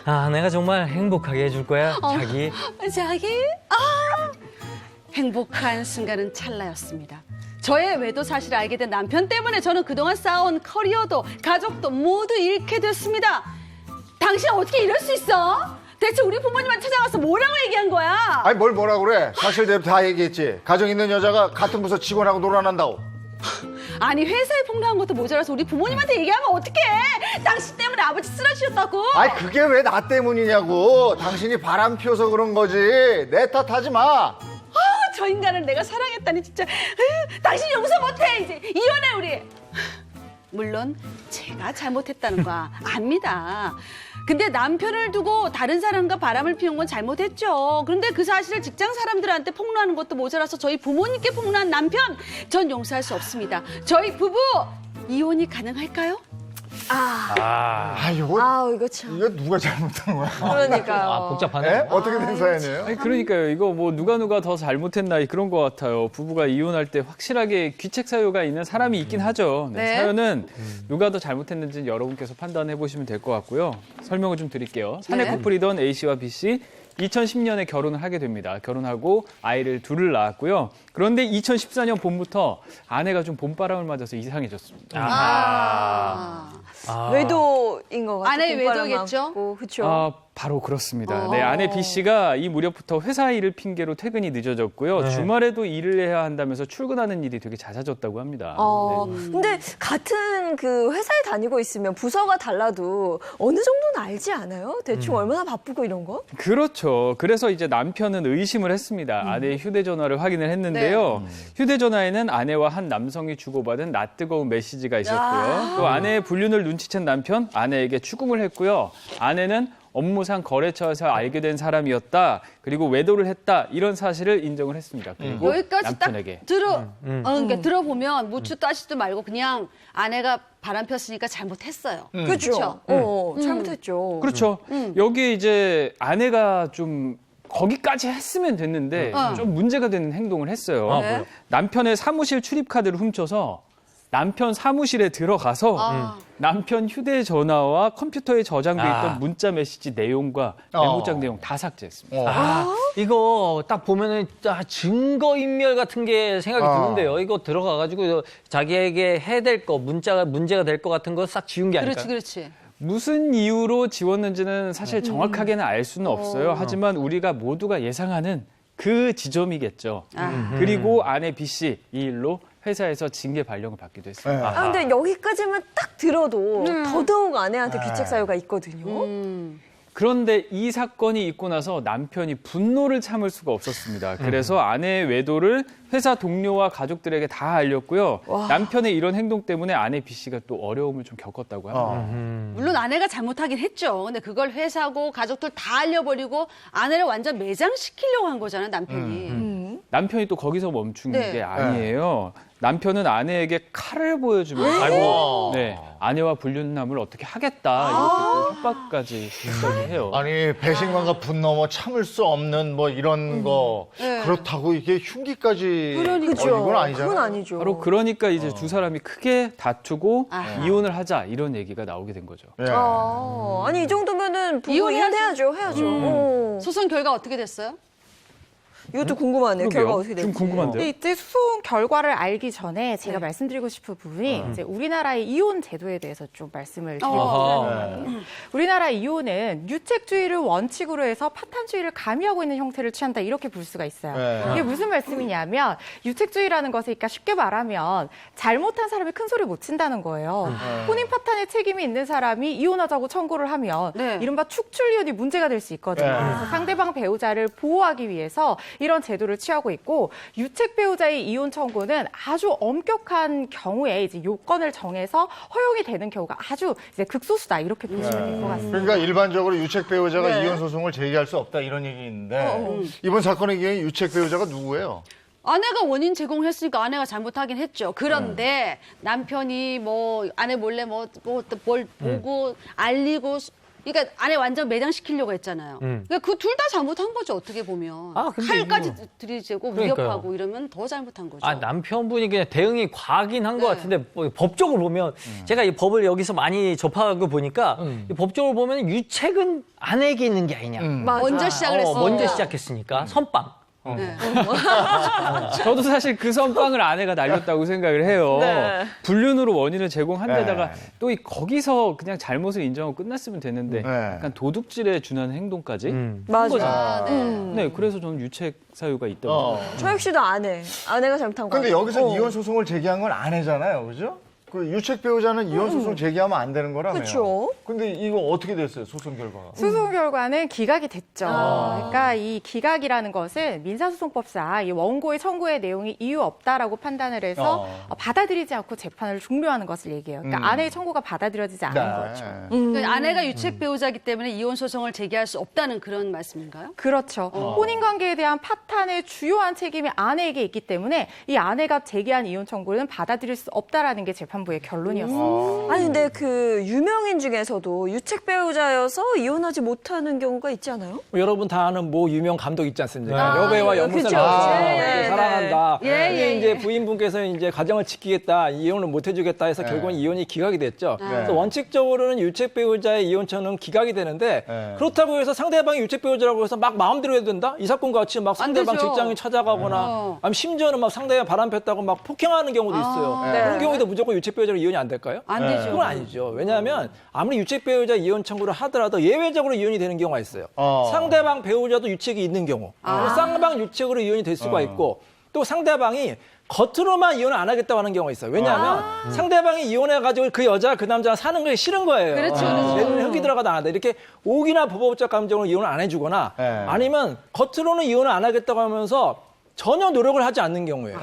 아, 내가 정말 행복하게 해줄 거야, 자기. 자기? 행복한 순간은 찰나였습니다. 저의 외도 사실을 알게 된 남편 때문에 저는 그동안 쌓아온 커리어도 가족도 모두 잃게 됐습니다. 당신 어떻게 이럴 수 있어? 대체 우리 부모님한테 찾아가서 뭐라고 얘기한 거야? 아니 뭘 뭐라고 그래. 사실대로 다 얘기했지. 가정 있는 여자가 같은 부서 직원하고 놀아난다고. 아니 회사에 폭로한 것도 모자라서 우리 부모님한테 얘기하면 어떡해. 당신 때문에 아버지 쓰러지셨다고. 아니 그게 왜 나 때문이냐고. 당신이 바람 피워서 그런 거지. 내 탓하지 마. 저 인간을 내가 사랑했다니 진짜. 당신 용서 못해. 이제 이혼해 우리. 물론 제가 잘못했다는 거 압니다. 근데 남편을 두고 다른 사람과 바람을 피운 건 잘못했죠. 그런데 그 사실을 직장 사람들한테 폭로하는 것도 모자라서 저희 부모님께 폭로한 남편, 전 용서할 수 없습니다. 저희 부부 이혼이 가능할까요? 이거 참. 이거 누가 잘못한 거야? 그러니까요. 복잡하네. 어떻게 된 사연이에요? 아니, 그러니까요. 이거 뭐 누가 더 잘못했나 그런 것 같아요. 부부가 이혼할 때 확실하게 귀책 사유가 있는 사람이 있긴 하죠. 네. 사연은 누가 더 잘못했는지는 여러분께서 판단해 보시면 될 것 같고요. 설명을 좀 드릴게요. 사내 커플이던 A씨와 B씨 2010년에 결혼을 하게 됩니다. 결혼하고 아이를 둘을 낳았고요. 그런데 2014년 봄부터 아내가 좀 봄바람을 맞아서 이상해졌습니다. 외도인 것 같아요. 아내 외도겠죠? 그렇죠. 바로 그렇습니다. 네, 아내 B씨가 이 무렵부터 회사 일을 핑계로 퇴근이 늦어졌고요. 네. 주말에도 일을 해야 한다면서 출근하는 일이 되게 잦아졌다고 합니다. 근데 같은 그 회사에 다니고 있으면 부서가 달라도 어느 정도는 알지 않아요? 대충 얼마나 바쁘고 이런 거? 그렇죠. 그래서 이제 남편은 의심을 했습니다. 아내의 휴대전화를 확인을 했는데요. 휴대전화에는 아내와 한 남성이 주고받은 낯뜨거운 메시지가 있었고요. 또 아내의 불륜을 눈치챈 남편, 아내에게 추궁을 했고요. 아내는 업무상 거래처에서 알게 된 사람이었다. 그리고 외도를 했다. 이런 사실을 인정을 했습니다. 그리고 여기까지 남편에게. 그러니까 들어보면 묻지도 따지지도 말고 그냥 아내가 바람 폈으니까 잘못했어요. 그렇죠. 잘못했죠. 그렇죠. 여기에 이제 아내가 좀 거기까지 했으면 됐는데 좀 문제가 되는 행동을 했어요. 네. 남편의 사무실 출입카드를 훔쳐서 남편 사무실에 들어가서 남편 휴대전화와 컴퓨터에 저장돼 있던 문자 메시지 내용과 메모장 내용 다 삭제했습니다. 이거 딱 보면은 증거인멸 같은 게 생각이 드는데요. 이거 들어가가지고 자기에게 해야 될 거, 문제가 될 것 같은 거 싹 지운 게 아닐까요? 그렇지. 무슨 이유로 지웠는지는 사실 정확하게는 알 수는 없어요. 하지만 우리가 모두가 예상하는 그 지점이겠죠. 그리고 아내 B씨 이 일로 회사에서 징계 발령을 받기도 했습니다. 근데 여기까지만 딱 들어도 더더욱 아내한테 귀책 사유가 있거든요. 그런데 이 사건이 있고 나서 남편이 분노를 참을 수가 없었습니다. 그래서 아내의 외도를 회사 동료와 가족들에게 다 알렸고요. 남편의 이런 행동 때문에 아내 B씨가 또 어려움을 좀 겪었다고 합니다. 물론 아내가 잘못하긴 했죠. 근데 그걸 회사고 가족들 다 알려버리고 아내를 완전 매장시키려고 한 거잖아요, 남편이. 남편이 또 거기서 멈춘 네. 게 아니에요. 남편은 아내에게 칼을 보여주면서 아내와 불륜남을 어떻게 하겠다 이렇게 또 협박까지 했다고 해요. 아니 배신감과 분노 뭐 참을 수 없는 뭐 이런 거 그렇다고 이게 흉기까지 이건 아니잖아요. 그건 아니죠. 바로 그러니까 이제 두 사람이 크게 다투고 이혼을 하자 이런 얘기가 나오게 된 거죠. 아니 이 정도면은 부부 이혼해야죠. 해야죠. 소송 결과 어떻게 됐어요? 이것도 궁금하네요. 결과 어떻게 될지. 좀 궁금한데요. 이때 소송 결과를 알기 전에 제가 말씀드리고 싶은 부분이 이제 우리나라의 이혼 제도에 대해서 좀 말씀을 드리겠습니다. 우리나라 이혼은 유책주의를 원칙으로 해서 파탄주의를 가미하고 있는 형태를 취한다 이렇게 볼 수가 있어요. 이게 무슨 말씀이냐면 유책주의라는 것을 그러니까 쉽게 말하면 잘못한 사람이 큰 소리 못 친다는 거예요. 혼인 파탄의 책임이 있는 사람이 이혼하자고 청구를 하면 이른바 축출 이혼이 문제가 될 수 있거든요. 그래서 상대방 배우자를 보호하기 위해서 이런 제도를 취하고 있고 유책 배우자의 이혼 청구는 아주 엄격한 경우에 이제 요건을 정해서 허용이 되는 경우가 아주 이제 극소수다 이렇게 보시면 될 것 같습니다. 그러니까 일반적으로 유책 배우자가 네. 이혼 소송을 제기할 수 없다 이런 얘기 있는데 이번 사건의 경우에 유책 배우자가 누구예요? 아내가 원인 제공했으니까 아내가 잘못하긴 했죠. 그런데 남편이 뭐 아내 몰래 뭘 보고 알리고 그러니까 아내 완전 매장시키려고 했잖아요. 그러니까 그 둘 다 잘못한 거죠. 어떻게 보면. 칼까지 들이대고 위협하고 이러면 더 잘못한 거죠. 남편분이 그냥 대응이 과하긴 한 것 같은데 뭐 법적으로 보면 제가 이 법을 여기서 많이 접하고 보니까 이 법적으로 보면 유책은 아내에게 있는 게 아니냐. 먼저 시작을 했어요. 먼저 시작했으니까 선빵. 네. 저도 사실 그 선빵을 아내가 날렸다고 생각을 해요. 네. 불륜으로 원인을 제공한 데다가 또 거기서 그냥 잘못을 인정하고 끝났으면 됐는데 약간 도둑질에 준하는 행동까지 한 거죠. 네, 그래서 저는 유책 사유가 있다고 생각해요. 조혁 씨도 아내가 잘못한 거 근데 같아요. 여기서 이혼 소송을 제기한 건 아내잖아요, 그죠? 그 유책 배우자는 이혼 소송 제기하면 안 되는 거라며요. 그렇죠. 근데 이거 어떻게 됐어요, 소송 결과가? 소송 결과는 기각이 됐죠. 그러니까 이 기각이라는 것은 민사소송법상 이 원고의 청구의 내용이 이유 없다라고 판단을 해서 받아들이지 않고 재판을 종료하는 것을 얘기해요. 그러니까 아내의 청구가 받아들여지지 않은 거죠. 그러니까 아내가 유책 배우자이기 때문에 이혼 소송을 제기할 수 없다는 그런 말씀인가요? 그렇죠. 혼인관계에 대한 파탄의 주요한 책임이 아내에게 있기 때문에 이 아내가 제기한 이혼 청구는 받아들일 수 없다라는 게 재판부의 결론이었습니다. 아니 근데 그 유명인 중에서도 유책 배우자여서 이혼하지 못하는 경우가 있지 않아요? 여러분 다 아는 뭐 유명 감독 있지 않습니까? 여배우와 연못을 그쵸. 사랑한다. 예, 근데 이제 부인분께서 이제 가정을 지키겠다, 이혼을 못 해주겠다 해서 결국은 이혼이 기각이 됐죠. 그래서 원칙적으로는 유책 배우자의 이혼처는 기각이 되는데 그렇다고 해서 상대방이 유책 배우자라고 해서 막 마음대로 해도 된다? 이 사건 같이 막 상대방 직장에 찾아가거나 아니면 심지어는 막 상대방 바람 폈다고 막 폭행하는 경우도 있어요. 그런 경우에도 무조건 유책 배우자로 이혼이 안 될까요? 안 되죠. 그건 아니죠. 왜냐하면 아무리 유책 배우자 이혼 청구를 하더라도 예외적으로 이혼이 되는 경우가 있어요. 상대방 배우자도 유책이 있는 경우. 쌍방 유책으로 이혼이 될 수가 있고 또 상대방이 겉으로만 이혼을 안 하겠다고 하는 경우가 있어요. 왜냐하면 상대방이 이혼해가지고 그 여자, 그 남자가 사는 게 싫은 거예요. 그렇죠. 내 눈에 흙이 들어가도 안 한다. 이렇게 오기나 보복적 감정으로 이혼을 안 해주거나 아니면 겉으로는 이혼을 안 하겠다고 하면서 전혀 노력을 하지 않는 경우에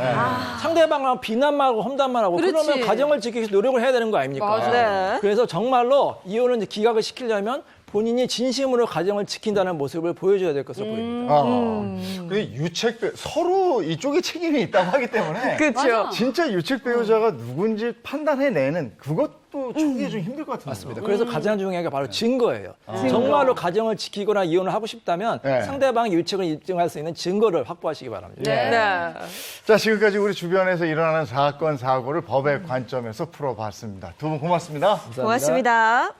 상대방하고 비난만 하고 험담만 하고 그러면 가정을 지키기 위해서 노력을 해야 되는 거 아닙니까? 그래서 정말로 이혼을 이제 기각을 시키려면 본인이 진심으로 가정을 지킨다는 모습을 보여줘야 될 것으로 보입니다. 근데 유책 서로 이쪽에 책임이 있다고 하기 때문에 그렇죠. 진짜 유책 배우자가 누군지 판단해내는 그것도 초기에 좀 힘들 것 같은데. 맞습니다. 그래서 가장 중요한 게 바로 증거예요. 정말로 가정을 지키거나 이혼을 하고 싶다면 상대방의 유책을 인정할 수 있는 증거를 확보하시기 바랍니다. 자, 지금까지 우리 주변에서 일어나는 사건, 사고를 법의 관점에서 풀어봤습니다. 두 분 고맙습니다. 감사합니다. 고맙습니다.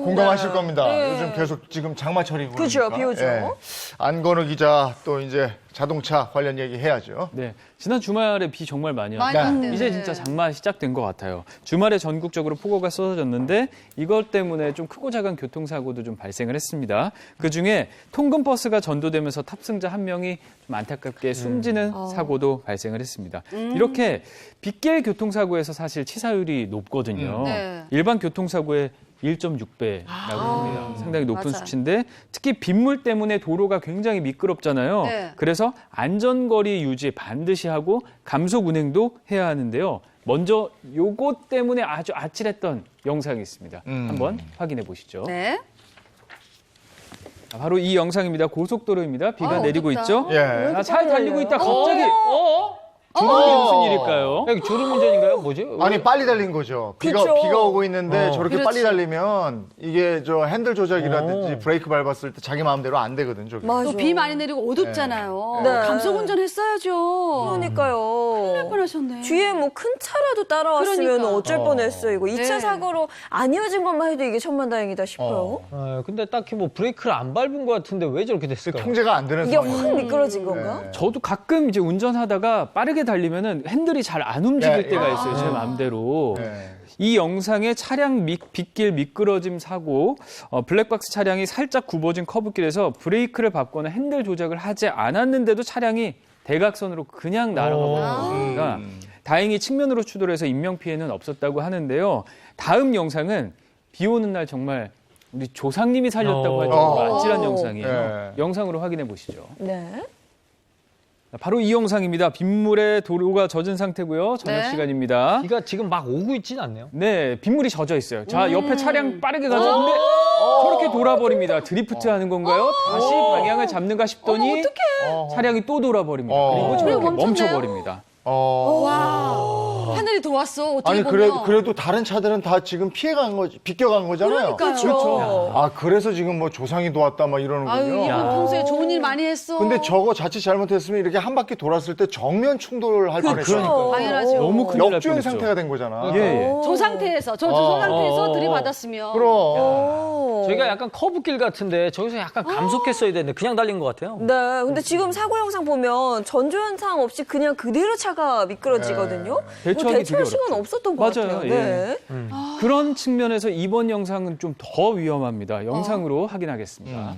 공감하실 겁니다. 요즘 계속 지금 장마철이고 그죠, 비 오죠. 안건우 기자 또 이제 자동차 관련 얘기 해야죠. 네, 지난 주말에 비 정말 많이 많이 왔는데. 이제 진짜 장마 시작된 것 같아요. 주말에 전국적으로 폭우가 쏟아졌는데 이것 때문에 좀 크고 작은 교통사고도 좀 발생을 했습니다. 그중에 통근버스가 전도되면서 탑승자 한 명이 좀 안타깝게 숨지는 사고도 발생을 했습니다. 이렇게 빗길 교통사고에서 사실 치사율이 높거든요. 일반 교통사고의 1.6배라고 합니다. 상당히 높은 수치인데 특히 빗물 때문에 도로가 굉장히 미끄럽잖아요. 그래서 안전거리 유지 반드시 하고 감속 운행도 해야 하는데요. 먼저 요것 때문에 아주 아찔했던 영상이 있습니다. 한번 확인해 보시죠. 네. 바로 이 영상입니다. 고속도로입니다. 비가 내리고 어둡다. 있죠. 예. 잘 달리고 있다 갑자기 이게 무슨 일일까요? 여기 졸음운전인가요? 뭐지? 아니 빨리 달린 거죠. 그쵸. 비가 오고 있는데 저렇게 그렇지. 빨리 달리면 이게 저 핸들 조작이라든지 브레이크 밟았을 때 자기 마음대로 안 되거든. 저게. 맞아. 또 비 많이 내리고 어둡잖아요. 네. 감속 운전했어야죠. 그러니까요. 큰일 날 뻔하셨네. 뒤에 뭐 큰 차라도 따라왔으면 그러니까. 어쩔 뻔했어요. 이거 2차 네. 사고로 안 이어진 것만 해도 이게 천만다행이다 싶어요. 근데 딱히 뭐 브레이크를 안 밟은 것 같은데 왜 저렇게 됐을까요? 통제가 안 되는 이게 상황. 확 미끄러진 건가? 저도 가끔 이제 운전하다가 빠르게 달리면은 핸들이 잘 안 움직일 예, 때가 예. 있어요. 제 마음대로. 네. 이 영상에 차량 빗길 미끄러짐 사고, 블랙박스 차량이 살짝 굽어진 커브길에서 브레이크를 밟거나 핸들 조작을 하지 않았는데도 차량이 대각선으로 그냥 날아가 버립니다. 다행히 측면으로 추돌해서 인명피해는 없었다고 하는데요. 다음 영상은 비 오는 날 정말 우리 조상님이 살렸다고 할 정도로 아찔한 영상이에요. 네. 영상으로 확인해 보시죠. 네. 바로 이 영상입니다. 빗물에 도로가 젖은 상태고요. 저녁 네. 시간입니다. 비가 지금 막 오고 있진 않네요. 네, 빗물이 젖어 있어요. 자, 옆에 차량 빠르게 가졌는데 저렇게 돌아버립니다. 드리프트 하는 건가요? 다시 방향을 잡는가 싶더니 차량이 또 돌아버립니다. 그리고 저렇게 멈췄네요. 멈춰버립니다. 와, 하늘이 도왔어. 어떻게 아니 보면. 그래도 다른 차들은 다 지금 피해간 거지, 비껴간 거잖아요. 그러니까요. 그렇죠. 아 그래서 지금 뭐 조상이 도왔다 막 이러는군요. 아유, 이분 평소에 좋은 일 많이 했어. 근데 저거 자칫 잘못했으면 이렇게 한 바퀴 돌았을 때 정면 충돌할 뻔했어요. 당연하죠. 너무 큰일 날 역주행 뻔했죠. 상태가 된 거잖아. 예, 예. 저 상태에서, 저 상태에서 들이받았으면. 그럼. 저희가 약간 커브길 같은데 저기서 약간 감속했어야 되는데 그냥 달린 것 같아요. 네, 근데 지금 사고 영상 보면 전조현상 없이 그냥 그대로 차가 미끄러지거든요. 대처하기 대처할 되게 시간 어렵죠. 없었던 것 맞아요. 같아요. 예. 네. 그런 측면에서 이번 영상은 좀 더 위험합니다. 영상으로 확인하겠습니다.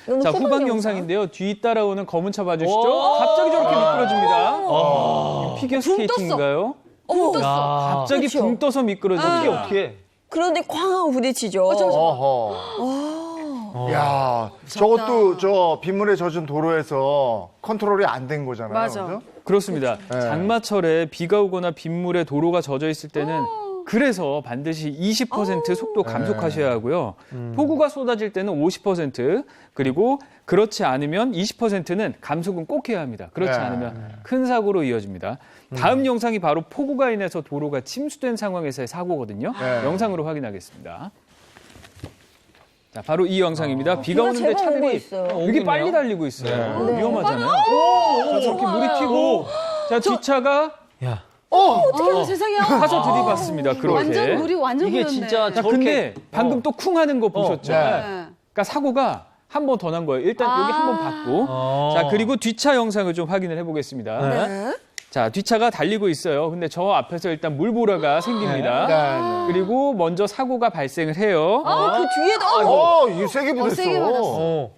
이건 자, 후방 영상. 영상인데요. 뒤 따라오는 검은 차 봐주시죠? 오. 갑자기 저렇게 미끄러집니다. 아. 피겨 스케이팅인가요? 붕 떴어. 야. 갑자기 그렇죠. 붕 떠서 미끄러집니다. 이게 어떻게? 그런데 쾅 하고 부딪히죠. 어허. 야, 저것도 저 빗물에 젖은 도로에서 컨트롤이 안 된 거잖아요. 맞아. 그죠? 그렇습니다. 네. 장마철에 비가 오거나 빗물에 도로가 젖어 있을 때는 그래서 반드시 20% 속도 감속하셔야 하고요. 폭우가 쏟아질 때는 50%, 그리고 그렇지 않으면 20%는 감속은 꼭 해야 합니다. 그렇지 네. 않으면 큰 사고로 이어집니다. 다음 영상이 바로 폭우가 인해서 도로가 침수된 상황에서의 사고거든요. 네. 영상으로 확인하겠습니다. 자, 바로 이 영상입니다. 비가 비가 오는데 제법 오고 차들이 있어요. 되게 빨리 달리고 있어요. 네. 위험하잖아요. 자, 저렇게 물이 튀고, 자, 뒷차가 야. 어떻게 세상에. 타서 들이받습니다. 그렇게. 완전 물이 완전 이게 고였네. 진짜 자, 저렇게 근데 방금 또 쿵 하는 거 보셨죠? 네. 그러니까 사고가 한 번 더 난 거예요. 일단 여기 한 번 받고. 자, 그리고 뒷차 영상을 좀 확인을 해보겠습니다. 네. 자, 뒷차가 달리고 있어요. 근데 저 앞에서 일단 물보라가 생깁니다. 네. 그리고 먼저 사고가 발생을 해요. 그 뒤에도 이게 세게 부딪혔어. 세게 받았어. 또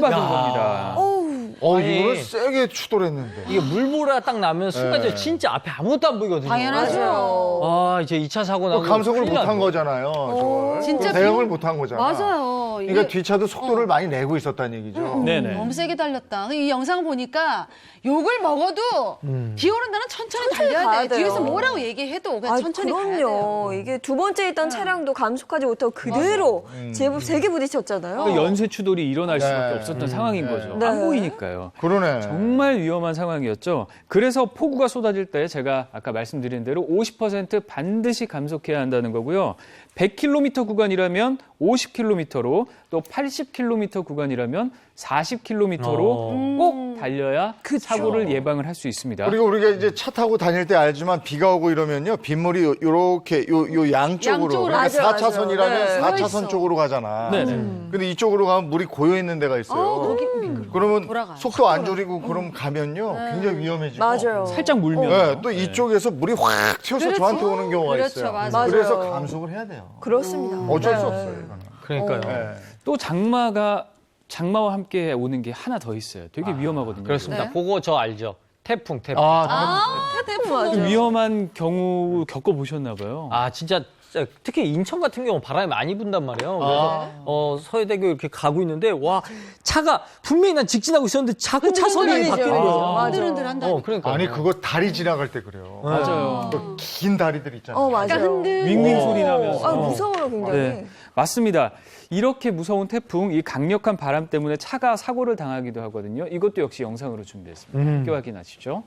받은 겁니다. 아니. 이거는 세게 추돌했는데. 이게 물보라 딱 나면 순간적으로 진짜 앞에 아무것도 안 보이거든요. 당연하죠. 아, 이제 2차 사고 나고 감속을 큰일 못한 나죠. 거잖아요. 저걸. 진짜 대응을 못한 거잖아. 맞아요. 그러니까 이게 뒤차도 속도를 많이 내고 있었다는 얘기죠. 네네. 너무 세게 달렸다. 이 영상 보니까 욕을 먹어도 비 오는 날은 천천히 달려야 가야 돼. 돼요. 뒤에서 뭐라고 얘기해도 그냥 천천히 가야 돼요. 그럼요. 이게 두 번째 있던 차량도 감속하지 못하고 그대로 제법 세게 부딪혔잖아요. 그 연쇄 추돌이 일어날 네. 수밖에 없었던 상황인 거죠. 네. 안 보이니까요. 그러네. 정말 위험한 상황이었죠. 그래서 폭우가 쏟아질 때 제가 아까 말씀드린 대로 50% 반드시 감속해야 한다는 거고요. 100km 구간이라면 50km로 또 80km 구간이라면 40km로 꼭 달려야 사고를 예방을 할 수 있습니다. 그리고 우리가 이제 차 타고 다닐 때 알지만 비가 오고 이러면요. 빗물이 요렇게 요 양쪽으로. 양쪽으로. 그러니까 맞아요, 4차선이라면 맞아요. 네. 4차선 쪽으로 가잖아. 네네. 근데 이쪽으로 가면 물이 고여 있는 데가 있어요. 거기 그러면 돌아가요. 속도 안 줄이고 그럼 가면요. 굉장히 위험해지고. 맞아요. 살짝 물면 네, 또 이쪽에서 물이 확 튀어서 그렇죠. 저한테 오는 경우가 그렇죠, 있어요. 맞아요. 그래서 맞아요. 감속을 해야 돼요. 그렇습니다. 어쩔 수 네. 없어요, 이거는. 그러니까요. 네. 또 장마와 함께 오는 게 하나 더 있어요. 되게 위험하거든요. 그렇습니다. 네. 그거 저 알죠? 태풍. 아, 태풍 좀 위험한 경우 겪어보셨나 봐요. 아, 진짜 진짜 특히 인천 같은 경우 바람이 많이 분단 말이에요. 그래서 서해대교 이렇게 가고 있는데 와 차가 분명히 난 직진하고 있었는데 자꾸 차선이 바뀌는 거예요. 흔들흔들한다. 그러니까 아니 그거 다리 지나갈 때 그래요. 맞아요. 그 긴 다리들 있잖아요. 맞아요. 윙윙 소리 나면서. 무서워요, 굉장히. 네, 맞습니다. 이렇게 무서운 태풍, 이 강력한 바람 때문에 차가 사고를 당하기도 하거든요. 이것도 역시 영상으로 준비했습니다. 함께 확인하시죠.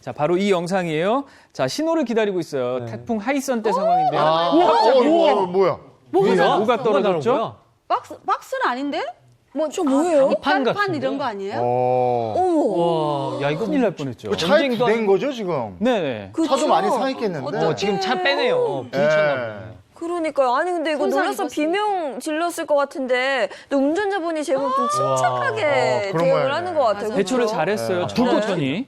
자, 바로 이 영상이에요. 자, 신호를 기다리고 있어요. 태풍 하이선 때 상황인데요. 뭐야? 뭐가 떨어졌죠? 박스는 아닌데? 저 뭐예요? 판 이런 거 아니에요? 어머. 야, 이거 큰일 날 뻔했죠. 그 차에 기댄 거죠 지금? 네네. 차도 많이 상했겠는데. 지금 차 빼네요. 부딪혔나 보네. 그러니까요. 아니 근데 이거 놀라서 비명 질렀을 것 같은데 또 운전자분이 제법 좀 침착하게 그런 대응을 모양이네. 하는 것 같아요. 대처를 그렇죠? 잘했어요. 불꽃천이.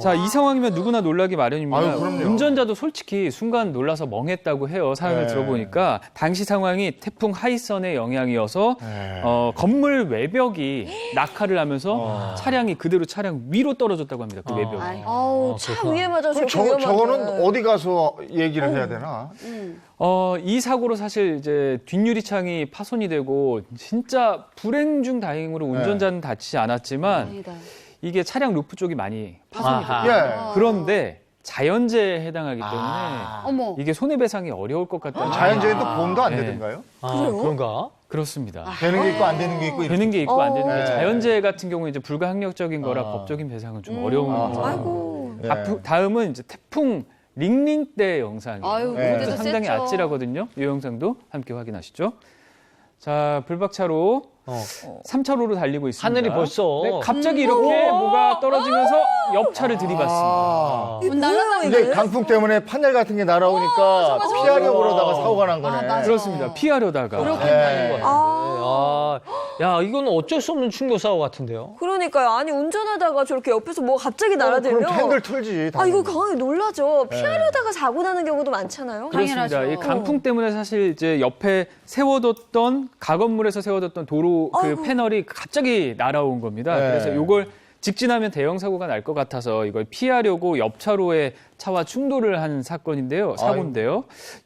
자, 이 상황이면 누구나 놀라기 마련입니다. 아유, 그럼요. 운전자도 솔직히 순간 놀라서 멍했다고 해요. 사연을 들어보니까 당시 상황이 태풍 하이선의 영향이어서 건물 외벽이 낙하를 하면서 차량이 그대로 차량 위로 떨어졌다고 합니다. 그 외벽이. 차 위에 맞아서 그럼 저렇게 저거는 어디 가서 얘기를 해야 되나? 이 사고로 사실 이제 뒷유리창이 파손이 되고 진짜 불행 중 다행으로 운전자는 다치지 않았지만 이게 차량 루프 쪽이 많이 파손이 됐어요. 그런데 자연재해에 해당하기 때문에 이게 손해배상이 어려울 것 같다는 자연재해도 보험도 안 되던가요? 그런가? 그렇습니다. 되는 게 있고 안 되는 게 있고 되는 게 있고 안 되는 게 네. 자연재해 같은 경우에 이제 불가항력적인 거라 법적인 배상은 좀 어려운 거죠. 네. 다음은 이제 태풍 링링 때 영상이에요. 아유, 그래서 상당히 셌죠. 아찔하거든요. 이 영상도 함께 확인하시죠. 자, 불박차로 3차로로 달리고 있습니다. 하늘이 벌써. 네, 갑자기 이렇게 뭐가 떨어지면서 옆차를 들이받습니다. 근데 강풍 때문에 판넬 같은 게 날아오니까 피하려고 그러다가 사고가 난 거네. 그렇습니다. 피하려다가. 야, 이건 어쩔 수 없는 충격 사고 같은데요. 그러니까요. 아니 운전하다가 저렇게 옆에서 뭐 갑자기 날아들면 그럼 핸들 틀지. 이거 강하게 놀라죠. 피하려다가 사고 나는 경우도 많잖아요. 그렇습니다. 이 강풍 때문에 사실 이제 옆에 세워뒀던 가건물에서 세워뒀던 도로 그 패널이 갑자기 날아온 겁니다. 그래서 이걸 직진하면 대형 사고가 날 것 같아서 이걸 피하려고 옆차로에 차와 충돌을 한 사고인데요.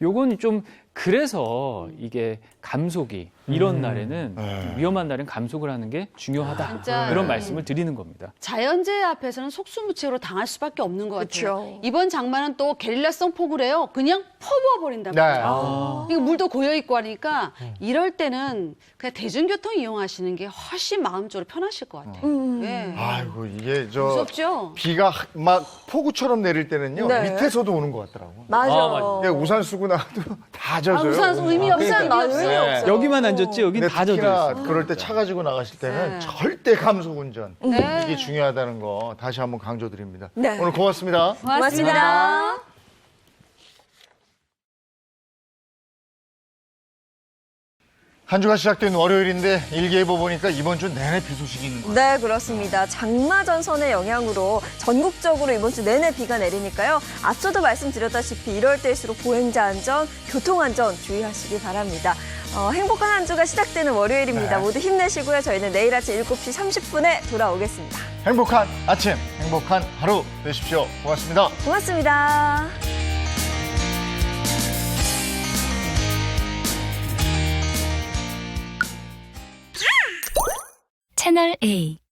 요건 좀 그래서 이게 감속이 이런 날에는 위험한 날엔 감속을 하는 게 중요하다. 진짜. 그런 말씀을 드리는 겁니다. 자연재해 앞에서는 속수무책으로 당할 수밖에 없는 것 같아요. 그쵸. 이번 장마는 또 게릴라성 폭우래요. 그냥 퍼부어버린단 말이에요. 이거 물도 고여있고 하니까 이럴 때는 그냥 대중교통 이용하시는 게 훨씬 마음적으로 편하실 것 같아요. 네. 아이고 이게 무섭죠? 비가 막 폭우처럼 내릴 때는요 밑에서도 오는 것 같더라고. 맞아요. 우산 쓰고 나도 다 젖어요. 우산 의미 없어요. 의미 없어요. 여기만 안 젖지 여긴 다 젖어 특히나 있어요. 그럴 때 차 가지고 나가실 때는 절대 감속 운전 네. 이게 중요하다는 거 다시 한번 강조드립니다. 네. 오늘 고맙습니다. 고맙습니다. 한 주가 시작된 월요일인데 일기예보 보니까 이번 주 내내 비 소식이 있는 거예요. 네, 그렇습니다. 장마 전선의 영향으로 전국적으로 이번 주 내내 비가 내리니까요. 앞서도 말씀드렸다시피 이럴 때일수록 보행자 안전, 교통 안전 주의하시기 바랍니다. 행복한 한 주가 시작되는 월요일입니다. 모두 힘내시고요. 저희는 내일 아침 7시 30분에 돌아오겠습니다. 행복한 아침, 행복한 하루 되십시오. 고맙습니다. 고맙습니다. 채널 A